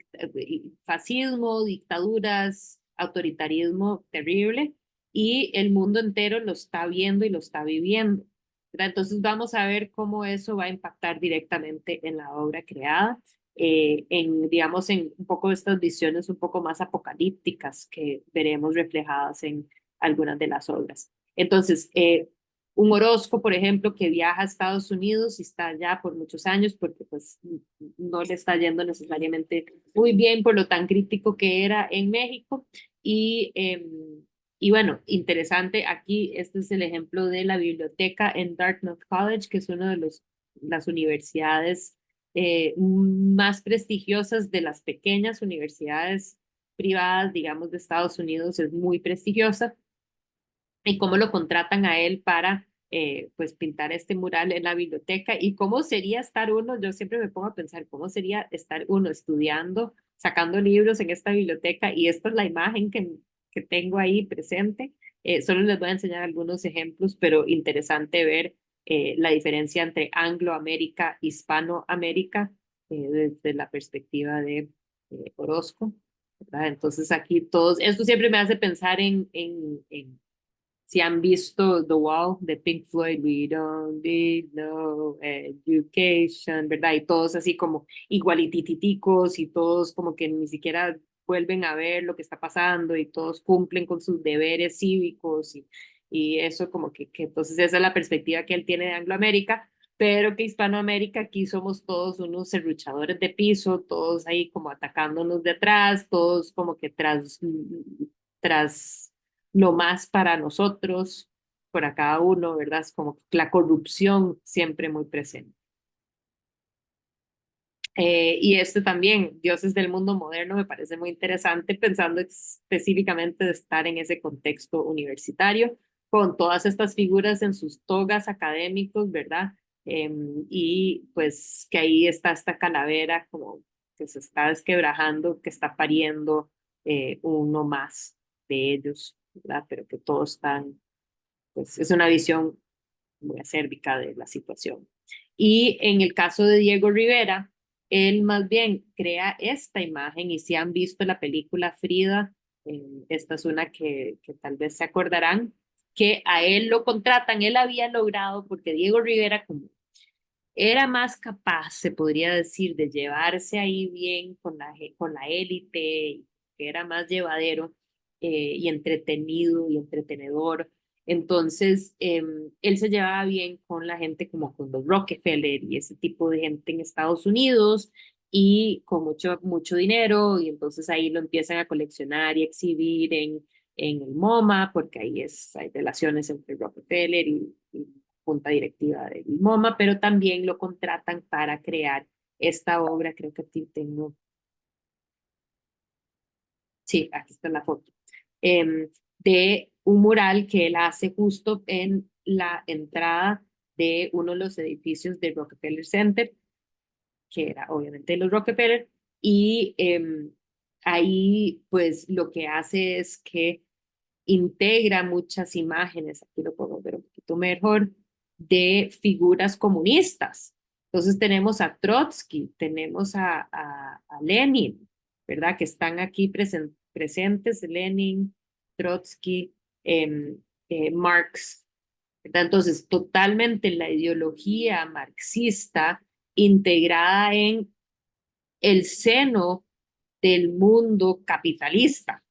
fascismo, dictaduras, autoritarismo terrible, y el mundo entero lo está viendo y lo está viviendo. ¿Verdad? Entonces vamos a ver cómo eso va a impactar directamente en la obra creada, digamos, en un poco estas visiones un poco más apocalípticas que veremos reflejadas en algunas de las obras. Entonces, un Orozco, por ejemplo, que viaja a Estados Unidos y está allá por muchos años porque pues no le está yendo necesariamente muy bien por lo tan crítico que era en México. Y, eh, y bueno, interesante, aquí este es el ejemplo de la biblioteca en Dartmouth College, que es una de las universidades más prestigiosas de las pequeñas universidades privadas, digamos, de Estados Unidos, es muy prestigiosa, y cómo lo contratan a él para pues pintar este mural en la biblioteca, y cómo sería estar uno, yo siempre me pongo a pensar cómo sería estar uno estudiando, sacando libros en esta biblioteca, y esta es la imagen que tengo ahí presente. Solo les voy a enseñar algunos ejemplos, pero interesante ver la diferencia entre Angloamérica, Hispanoamérica, desde la perspectiva de Orozco, ¿verdad? Entonces aquí todos, esto siempre me hace pensar en si han visto The Wall de Pink Floyd, We Don't Need No Education, ¿verdad? Y todos así como igualitititicos y todos como que ni siquiera vuelven a ver lo que está pasando y todos cumplen con sus deberes cívicos y eso como que entonces esa es la perspectiva que él tiene de Angloamérica, pero que Hispanoamérica aquí somos todos unos serruchadores de piso, todos ahí como atacándonos de atrás, todos como que tras lo más para nosotros, para cada uno, ¿verdad? Es como la corrupción siempre muy presente. Y este también, Dioses del Mundo Moderno, me parece muy interesante pensando específicamente de estar en ese contexto universitario, con todas estas figuras en sus togas académicos, ¿verdad? Y pues que ahí está esta calavera como que se está desquebrajando, que está pariendo uno más de ellos, ¿verdad? Pero que todos están, pues es una visión muy acérbica de la situación. Y en el caso de Diego Rivera, él más bien crea esta imagen, y si han visto la película Frida, esta es una que tal vez se acordarán, que a él lo contratan, él había logrado, porque Diego Rivera como era más capaz, se podría decir, de llevarse ahí bien con la élite, que era más llevadero y entretenido y entretenedor. Entonces, él se llevaba bien con la gente como con los Rockefeller y ese tipo de gente en Estados Unidos y con mucho dinero, y entonces ahí lo empiezan a coleccionar y exhibir en el MoMA, porque ahí hay relaciones entre Rockefeller y junta directiva del MoMA, pero también lo contratan para crear esta obra, creo que aquí tengo, sí, aquí está la foto, de un mural que él hace justo en la entrada de uno de los edificios del Rockefeller Center, que era obviamente de los Rockefeller, y ahí pues lo que hace es que integra muchas imágenes, aquí lo podemos ver un poquito mejor, de figuras comunistas. Entonces tenemos a Trotsky, tenemos a Lenin, ¿verdad? Que están aquí presentes, Lenin, Trotsky, Marx, ¿verdad? Entonces, totalmente la ideología marxista integrada en el seno del mundo capitalista,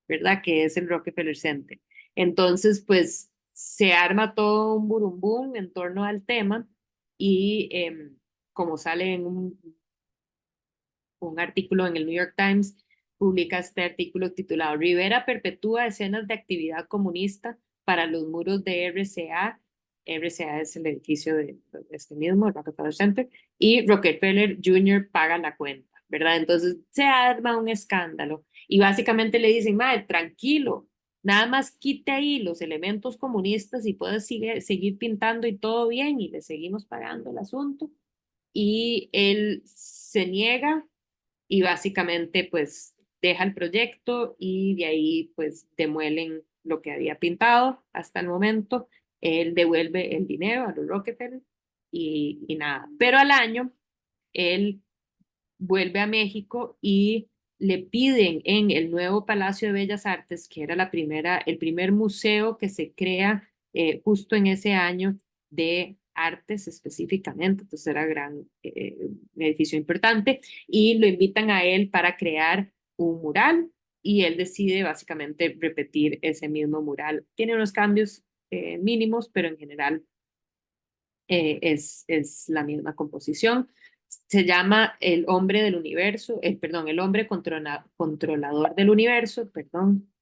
¿verdad? Que es el Rockefeller Center. Entonces, pues se arma todo un burumbum en torno al tema y como sale en un artículo en el New York Times, publica este artículo titulado Rivera perpetúa escenas de actividad comunista para los muros de RCA. RCA es el edificio de este mismo, el Rockefeller Center, y Rockefeller Jr. paga la cuenta, ¿verdad? Entonces se arma un escándalo y básicamente le dicen, madre, tranquilo, nada más quite ahí los elementos comunistas y puede seguir pintando y todo bien y le seguimos pagando el asunto. Y él se niega y básicamente pues deja el proyecto y de ahí pues demuelen lo que había pintado hasta el momento. Él devuelve el dinero a los Rockefeller y nada. Pero al año él vuelve a México y le piden en el nuevo Palacio de Bellas Artes, que era el primer museo que se crea justo en ese año de artes específicamente, entonces era un edificio importante, y lo invitan a él para crear un mural y él decide básicamente repetir ese mismo mural. Tiene unos cambios mínimos, pero en general es la misma composición. Se llama el hombre del universo, perdón, el hombre controlador del universo, perdón,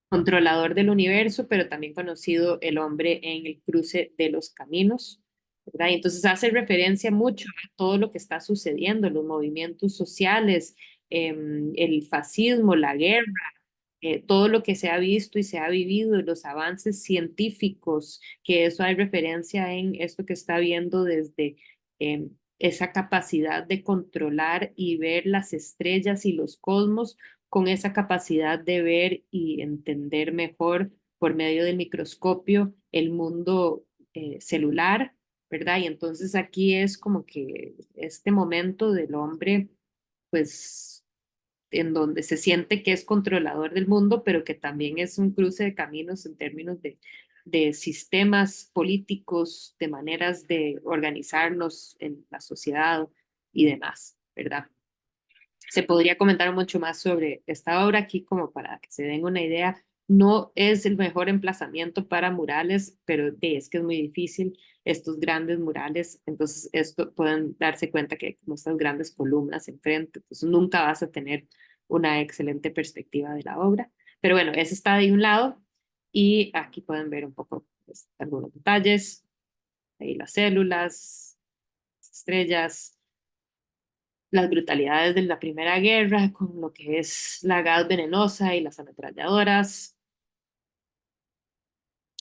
controlador del universo, pero también conocido el hombre en el cruce de los caminos, ¿verdad? Y entonces hace referencia mucho a todo lo que está sucediendo, los movimientos sociales, el fascismo, la guerra, todo lo que se ha visto y se ha vivido, los avances científicos, que eso hay referencia en esto que está viendo desde esa capacidad de controlar y ver las estrellas y los cosmos con esa capacidad de ver y entender mejor por medio del microscopio el mundo celular, ¿verdad? Y entonces aquí es como que este momento del hombre, pues en donde se siente que es controlador del mundo, pero que también es un cruce de caminos en términos de sistemas políticos, de maneras de organizarnos en la sociedad y demás, ¿verdad? Se podría comentar mucho más sobre esta obra aquí como para que se den una idea. No es el mejor emplazamiento para murales, pero es que es muy difícil estos grandes murales. Entonces, esto pueden darse cuenta que hay como estas grandes columnas enfrente. Entonces, nunca vas a tener una excelente perspectiva de la obra. Pero bueno, ese está de un lado y aquí pueden ver un poco pues, algunos detalles. Ahí las células, las estrellas, las brutalidades de la Primera Guerra, con lo que es la gas venenosa y las ametralladoras.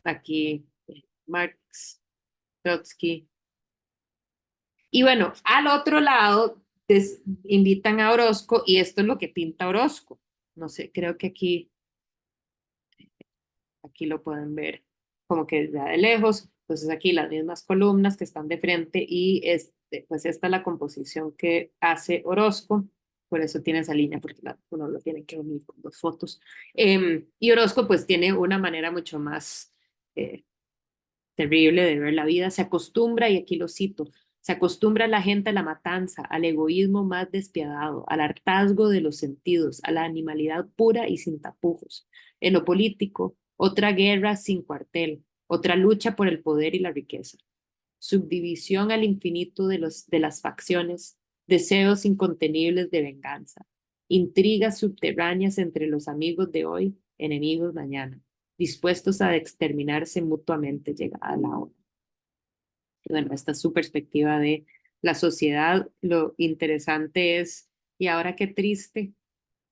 Aquí Marx, Trotsky. Y bueno, al otro lado invitan a Orozco y esto es lo que pinta Orozco. No sé, creo que aquí lo pueden ver como que ya de lejos. Entonces aquí las mismas columnas que están de frente y pues esta es la composición que hace Orozco. Por eso tiene esa línea, porque uno lo tiene que unir con dos fotos. Y Orozco pues tiene una manera mucho más eh, terrible de ver la vida. Se acostumbra, y aquí lo cito, se acostumbra la gente a la matanza, al egoísmo más despiadado, al hartazgo de los sentidos, a la animalidad pura y sin tapujos. En lo político, otra guerra sin cuartel, otra lucha por el poder y la riqueza. Subdivisión al infinito de las facciones, deseos incontenibles de venganza, intrigas subterráneas entre los amigos de hoy, enemigos mañana, dispuestos a exterminarse mutuamente llegada la hora. Y bueno, esta es su perspectiva de la sociedad. Lo interesante es, y ahora qué triste,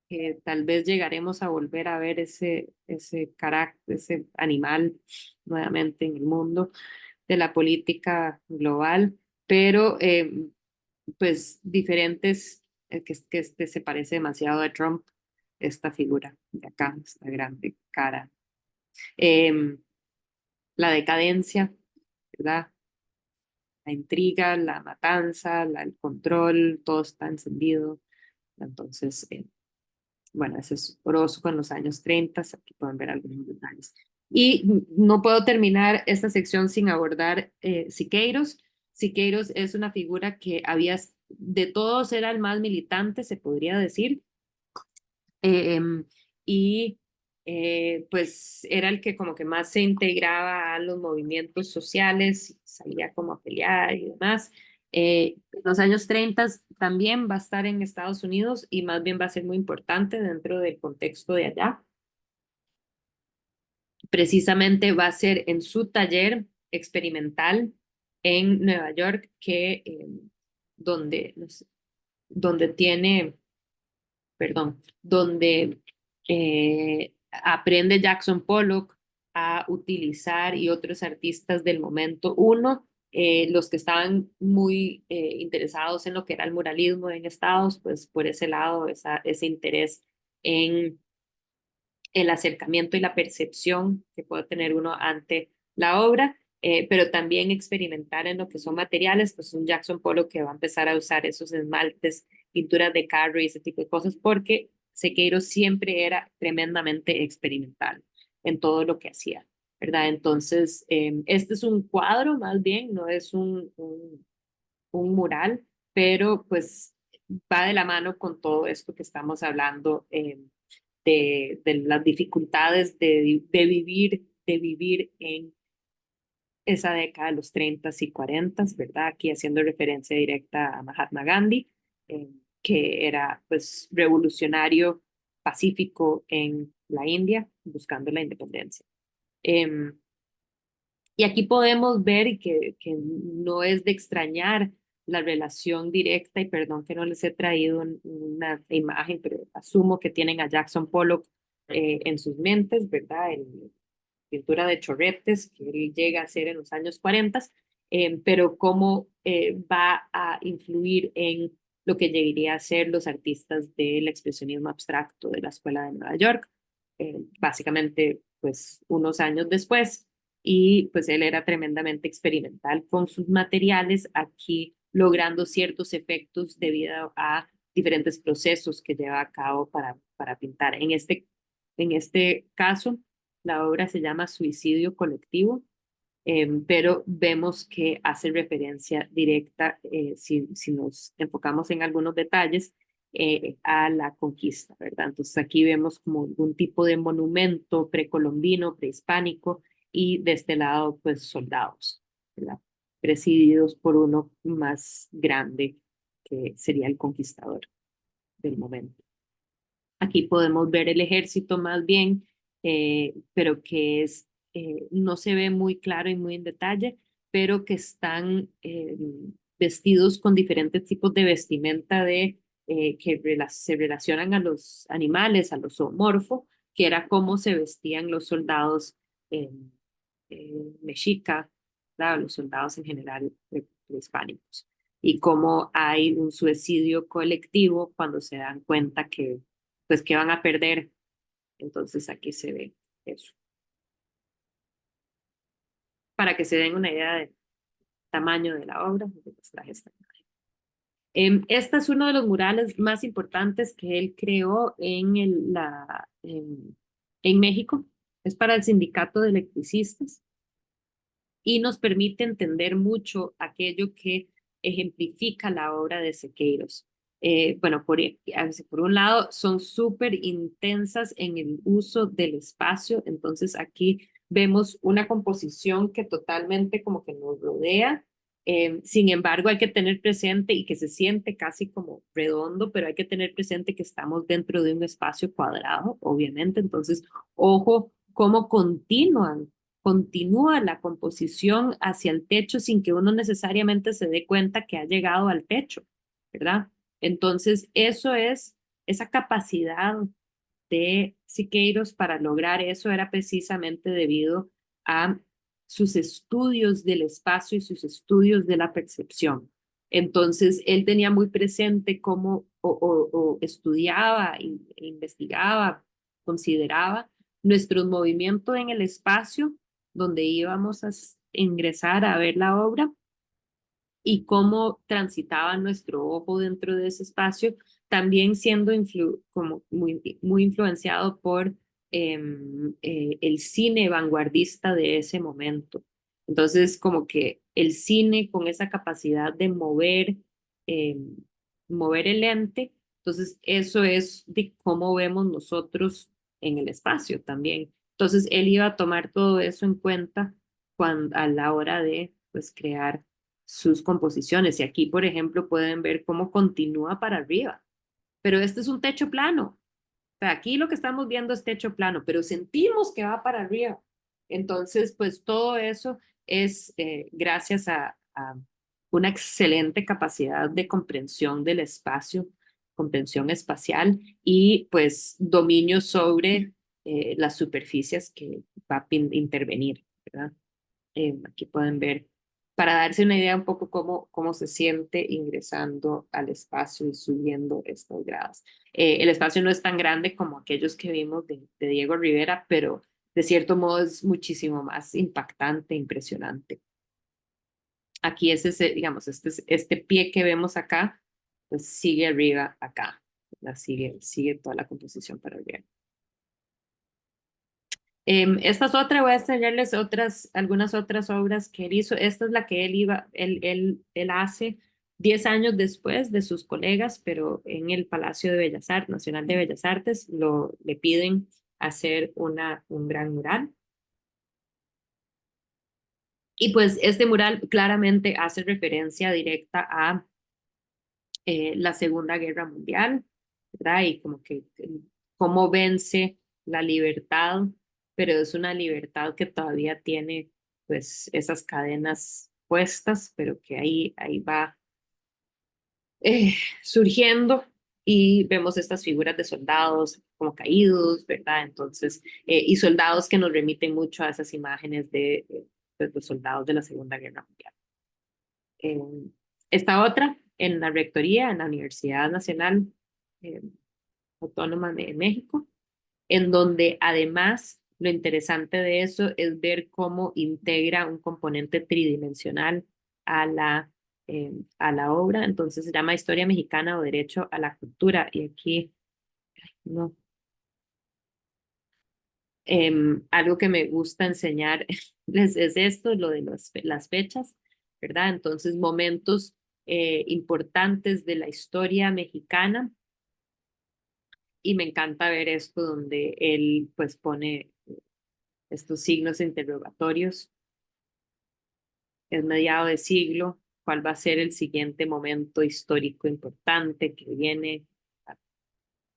que tal vez llegaremos a volver a ver ese carácter, ese animal nuevamente en el mundo de la política global, pero pues diferentes, que este se parece demasiado a Trump, esta figura de acá, esta grande cara. Em, la decadencia, ¿verdad? La intriga, la matanza, el control, todo está encendido. Entonces, bueno, ese es Orozco en los años 30, aquí pueden ver algunos detalles. Y no puedo terminar esta sección sin abordar Siqueiros. Siqueiros es una figura que de todos era el más militante, se podría decir. Em, y pues era el que como que más se integraba a los movimientos sociales, salía como a pelear y demás. En los años 30 también va a estar en Estados Unidos y más bien va a ser muy importante dentro del contexto de allá. Precisamente va a ser en su taller experimental en Nueva York que donde, no sé, donde tiene, perdón, donde aprende Jackson Pollock a utilizar y otros artistas del momento. Uno, los que estaban muy interesados en lo que era el muralismo en Estados, pues por ese lado, ese interés en el acercamiento y la percepción que puede tener uno ante la obra, pero también experimentar en lo que son materiales, pues un Jackson Pollock que va a empezar a usar esos esmaltes, pinturas de carro y ese tipo de cosas, porque Sequeiros siempre era tremendamente experimental en todo lo que hacía, ¿verdad? Entonces, este es un cuadro más bien, no es un mural, pero pues va de la mano con todo esto que estamos hablando de las dificultades de vivir en esa década de los 30 y 40, ¿verdad? Aquí haciendo referencia directa a Mahatma Gandhi, que era pues revolucionario pacífico en la India buscando la independencia. Eh, y aquí podemos ver que no es de extrañar la relación directa, y perdón que no les he traído una imagen, pero asumo que tienen a Jackson Pollock en sus mentes, ¿verdad? En pintura de chorretes que él llega a hacer en los años 40, pero cómo va a influir en lo que llegaría a ser los artistas del expresionismo abstracto de la Escuela de Nueva York, básicamente pues unos años después, y pues él era tremendamente experimental con sus materiales, aquí logrando ciertos efectos debido a diferentes procesos que lleva a cabo para pintar. En este caso, la obra se llama Suicidio Colectivo, pero vemos que hace referencia directa, si nos enfocamos en algunos detalles, a la conquista, ¿verdad? Entonces aquí vemos como un tipo de monumento precolombino, prehispánico, y de este lado, pues soldados, ¿verdad? Presididos por uno más grande, que sería el conquistador del momento. Aquí podemos ver el ejército más bien, pero que no se ve muy claro y muy en detalle, pero que están vestidos con diferentes tipos de vestimenta se relacionan a los animales, a los zoomorfos, que era cómo se vestían los soldados eh, mexica, ¿verdad? Los soldados en general prehispánicos, y cómo hay un suicidio colectivo cuando se dan cuenta pues que van a perder. Entonces aquí se ve eso, para que se den una idea del tamaño de la obra. Les traje esta imagen. Este es uno de los murales más importantes que él creó en México. Es para el Sindicato de Electricistas y nos permite entender mucho aquello que ejemplifica la obra de Sequeiros. Bueno, por un lado, son súper intensas en el uso del espacio, entonces aquí vemos una composición que totalmente como que nos rodea. Sin embargo, hay que tener presente y que se siente casi como redondo, pero hay que tener presente que estamos dentro de un espacio cuadrado, obviamente. Entonces, ojo cómo continúa la composición hacia el techo sin que uno necesariamente se dé cuenta que ha llegado al techo, ¿verdad? Entonces, esa capacidad de Siqueiros para lograr eso era precisamente debido a sus estudios del espacio y sus estudios de la percepción. Entonces, él tenía muy presente cómo o estudiaba, investigaba, consideraba nuestros movimientos en el espacio donde íbamos a ingresar a ver la obra y cómo transitaba nuestro ojo dentro de ese espacio, también siendo como muy influenciado por el cine vanguardista de ese momento. Entonces, como que el cine con esa capacidad de mover eh, mover el lente. Entonces, eso es de cómo vemos nosotros en el espacio también. Entonces, él iba a tomar todo eso en cuenta a la hora de pues, crear sus composiciones. Y aquí, por ejemplo, pueden ver cómo continúa para arriba. Pero este es un techo plano. O sea, aquí lo que estamos viendo es techo plano, pero sentimos que va para arriba. Entonces, pues todo eso es gracias a una excelente capacidad de comprensión del espacio, comprensión espacial y pues dominio sobre las superficies que va a intervenir, ¿verdad? Aquí pueden ver, para darse una idea un poco cómo se siente ingresando al espacio y subiendo estas gradas. El espacio no es tan grande como aquellos que vimos de Diego Rivera, pero de cierto modo es muchísimo más impactante, impresionante. Aquí es ese, digamos, este pie que vemos acá, pues sigue arriba acá, sigue toda la composición para arriba. Esta es otra, voy a enseñarles algunas otras obras que él hizo. Esta es la que él hace 10 años después de sus colegas, pero en el Palacio de Bellas Artes, Nacional de Bellas Artes, le piden hacer un gran mural. Y pues este mural claramente hace referencia directa a la Segunda Guerra Mundial, ¿verdad? Y como que cómo vence la libertad, pero es una libertad que todavía tiene pues esas cadenas puestas, pero que ahí va surgiendo y vemos estas figuras de soldados como caídos, ¿verdad? Entonces, y soldados que nos remiten mucho a esas imágenes de los soldados de la Segunda Guerra Mundial. Eh, Esta otra, en la rectoría, en la Universidad Nacional eh, Autónoma de México, en donde además lo interesante de eso es ver cómo integra un componente tridimensional a a la obra. Entonces se llama Historia Mexicana o Derecho a la Cultura. Y aquí, no, algo que me gusta enseñar es esto, lo de las fechas, ¿verdad? Entonces, momentos importantes de la historia mexicana y me encanta ver esto donde él pues pone estos signos interrogatorios. Es mediado de siglo, ¿cuál va a ser el siguiente momento histórico importante que viene?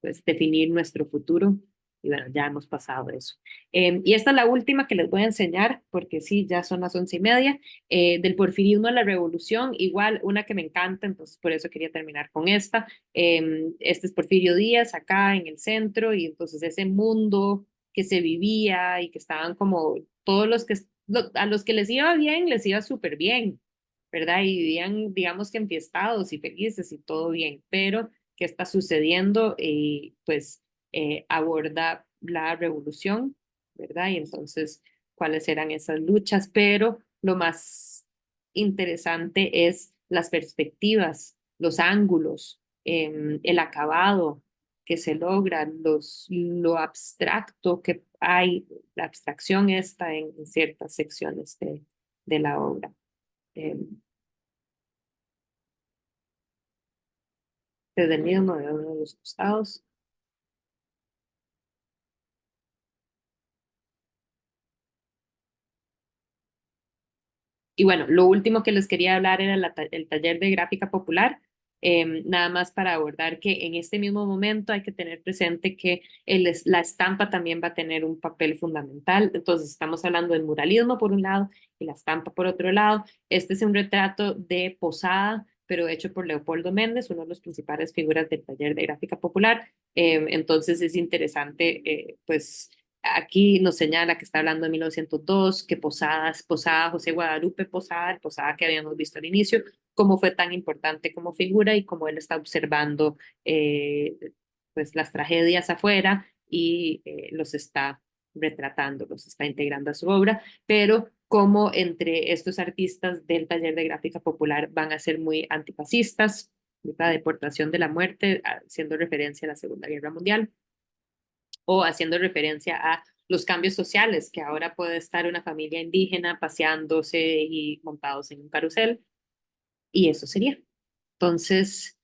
Pues, definir nuestro futuro. Y bueno, ya hemos pasado eso. Y esta es la última que les voy a enseñar, porque sí, ya son las 11:30, del porfirismo a la revolución, igual una que me encanta, entonces por eso quería terminar con esta. Este es Porfirio Díaz acá en el centro, y entonces ese mundo que se vivía y que estaban como todos a los que les iba bien, les iba súper bien, ¿verdad? Y vivían, digamos que enfiestados y felices y todo bien, pero qué está sucediendo y pues aborda la revolución, ¿verdad? Y entonces, cuáles eran esas luchas, pero lo más interesante es las perspectivas, los ángulos, el acabado que se logra, lo abstracto que hay, la abstracción está en ciertas secciones de la obra. Em, Desde el mismo de uno de los costados. Y bueno, lo último que les quería hablar era el taller de gráfica popular, nada más para abordar que en este mismo momento hay que tener presente que la estampa también va a tener un papel fundamental. Entonces estamos hablando del muralismo por un lado y la estampa por otro lado. Este es un retrato de Posada, pero hecho por Leopoldo Méndez, uno de los principales figuras del taller de gráfica popular. Entonces es interesante, pues aquí nos señala que está hablando de 1902, que Posada, José Guadalupe Posada, el Posada que habíamos visto al inicio, cómo fue tan importante como figura y cómo él está observando pues las tragedias afuera y los está retratando, los está integrando a su obra, pero cómo entre estos artistas del taller de gráfica popular van a ser muy antifascistas, la deportación de la muerte, haciendo referencia a la Segunda Guerra Mundial o haciendo referencia a los cambios sociales, que ahora puede estar una familia indígena paseándose y montados en un carrusel, y eso sería. Entonces,